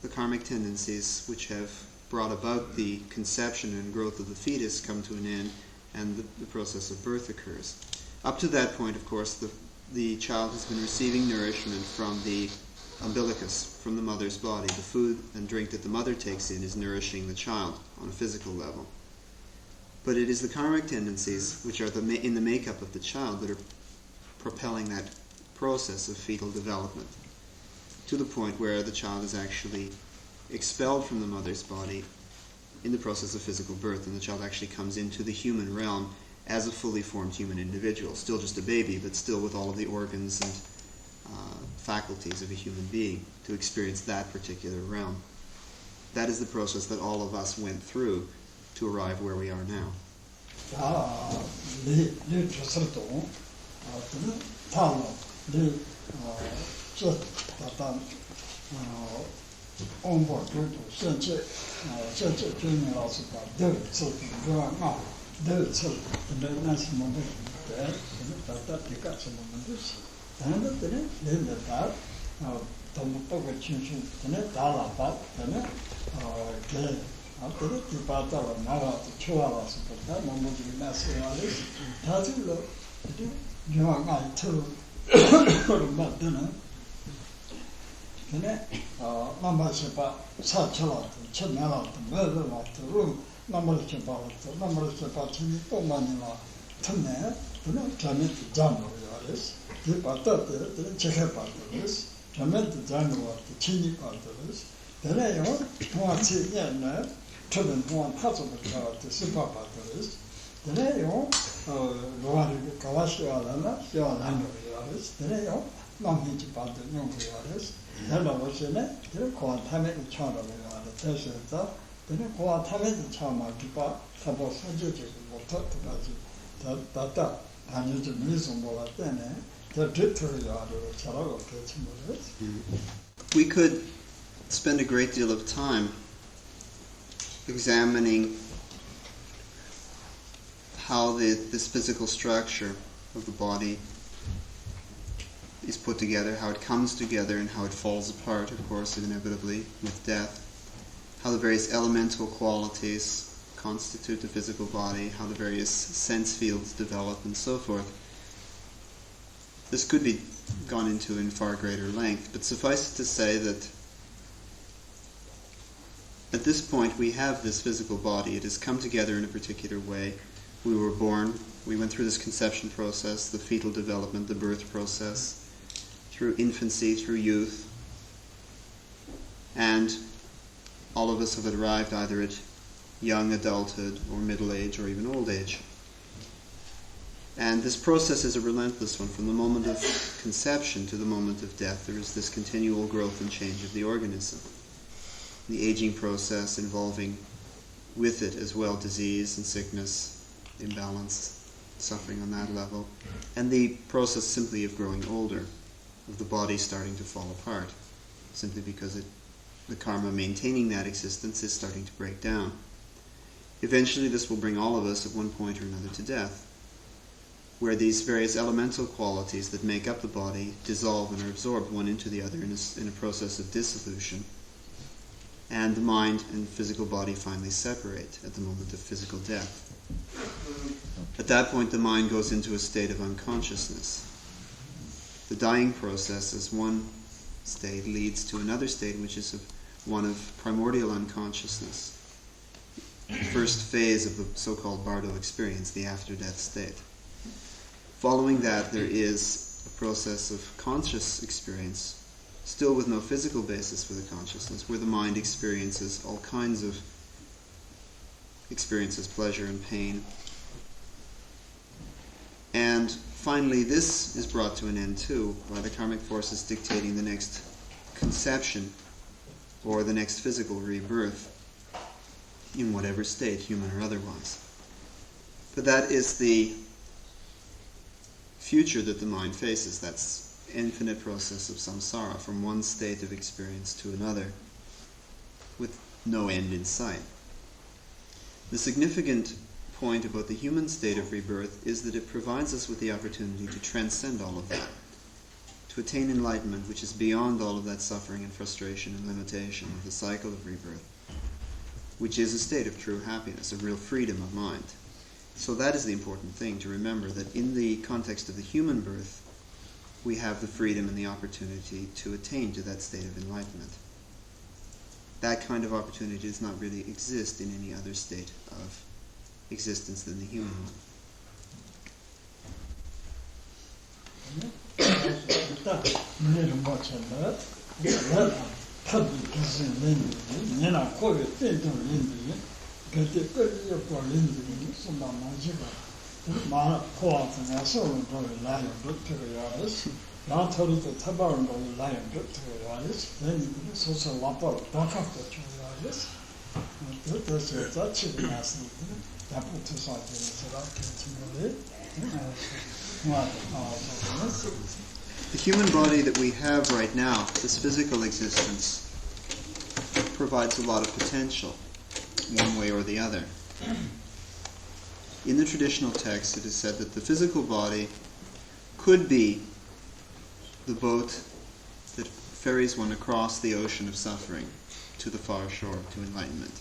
the karmic tendencies which have brought about the conception and growth of the fetus come to an end, and the process of birth occurs. Up to that point, of course, the child has been receiving nourishment from the umbilicus, from the mother's body. The food and drink that the mother takes in is nourishing the child on a physical level. But it is the karmic tendencies which are in the makeup of the child that are propelling that process of fetal development to the point where the child is actually expelled from the mother's body in the process of physical birth, and the child actually comes into the human realm as a fully formed human individual, still just a baby, but still with all of the organs and faculties of a human being to experience that particular realm. That is the process that all of us went through to arrive where we are now. We could spend a great deal of time examining how this physical structure of the body is put together, how it comes together, and how it falls apart, of course, inevitably, with death. How the various elemental qualities constitute the physical body, how the various sense fields develop, and so forth. This could be gone into in far greater length, but suffice it to say that at this point we have this physical body. It has come together in a particular way. We were born, we went through this conception process, the fetal development, the birth process, through infancy, through youth, and all of us have arrived either at young adulthood or middle age or even old age. And this process is a relentless one. From the moment of conception to the moment of death, there is this continual growth and change of the organism. The aging process involving with it as well disease and sickness, imbalance, suffering on that level, and the process simply of growing older, of the body starting to fall apart, simply because the karma maintaining that existence is starting to break down. Eventually this will bring all of us at one point or another to death, where these various elemental qualities that make up the body dissolve and are absorbed one into the other in a process of dissolution, and the mind and physical body finally separate at the moment of physical death. At that point the mind goes into a state of unconsciousness. The dying process as one state leads to another state which is one of primordial unconsciousness. The first phase of the so-called Bardo experience, the after-death state. Following that, there is a process of conscious experience, still with no physical basis for the consciousness, where the mind experiences all kinds of experiences, pleasure and pain. And finally, this is brought to an end too, by the karmic forces dictating the next conception, or the next physical rebirth, in whatever state, human or otherwise. But that is the future that the mind faces. That's infinite process of samsara, from one state of experience to another, with no end in sight. The significant point about the human state of rebirth is that it provides us with the opportunity to transcend all of that, to attain enlightenment which is beyond all of that suffering and frustration and limitation of the cycle of rebirth, which is a state of true happiness, of real freedom of mind. So that is the important thing, to remember that in the context of the human birth, we have the freedom and the opportunity to attain to that state of enlightenment. That kind of opportunity does not really exist in any other state of existence than the human one. The human body that we have right now, this physical existence, provides a lot of potential, one way or the other. In the traditional text, it is said that the physical body could be the boat that ferries one across the ocean of suffering to the far shore, to enlightenment.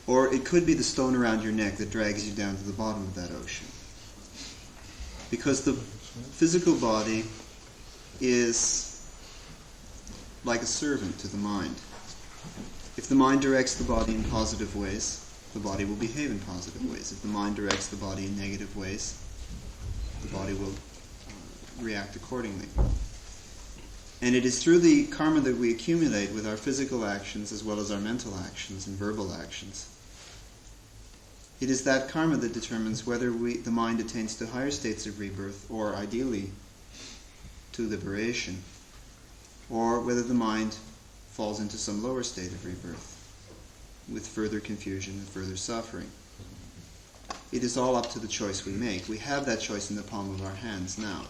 Or it could be the stone around your neck that drags you down to the bottom of that ocean. Because the physical body is like a servant to the mind. If the mind directs the body in positive ways, the body will behave in positive ways. If the mind directs the body in negative ways, the body will react accordingly. And it is through the karma that we accumulate with our physical actions as well as our mental actions and verbal actions. It is that karma that determines whether the mind attains to higher states of rebirth, or ideally to liberation, or whether the mind falls into some lower state of rebirth with further confusion and further suffering. It is all up to the choice we make. We have that choice in the palm of our hands now,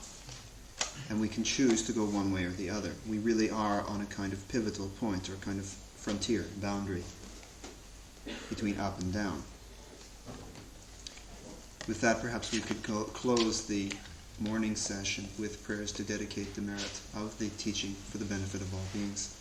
and we can choose to go one way or the other. We really are on a kind of pivotal point, or a kind of frontier, boundary between up and down. With that, perhaps we could close the morning session with prayers to dedicate the merit of the teaching for the benefit of all beings.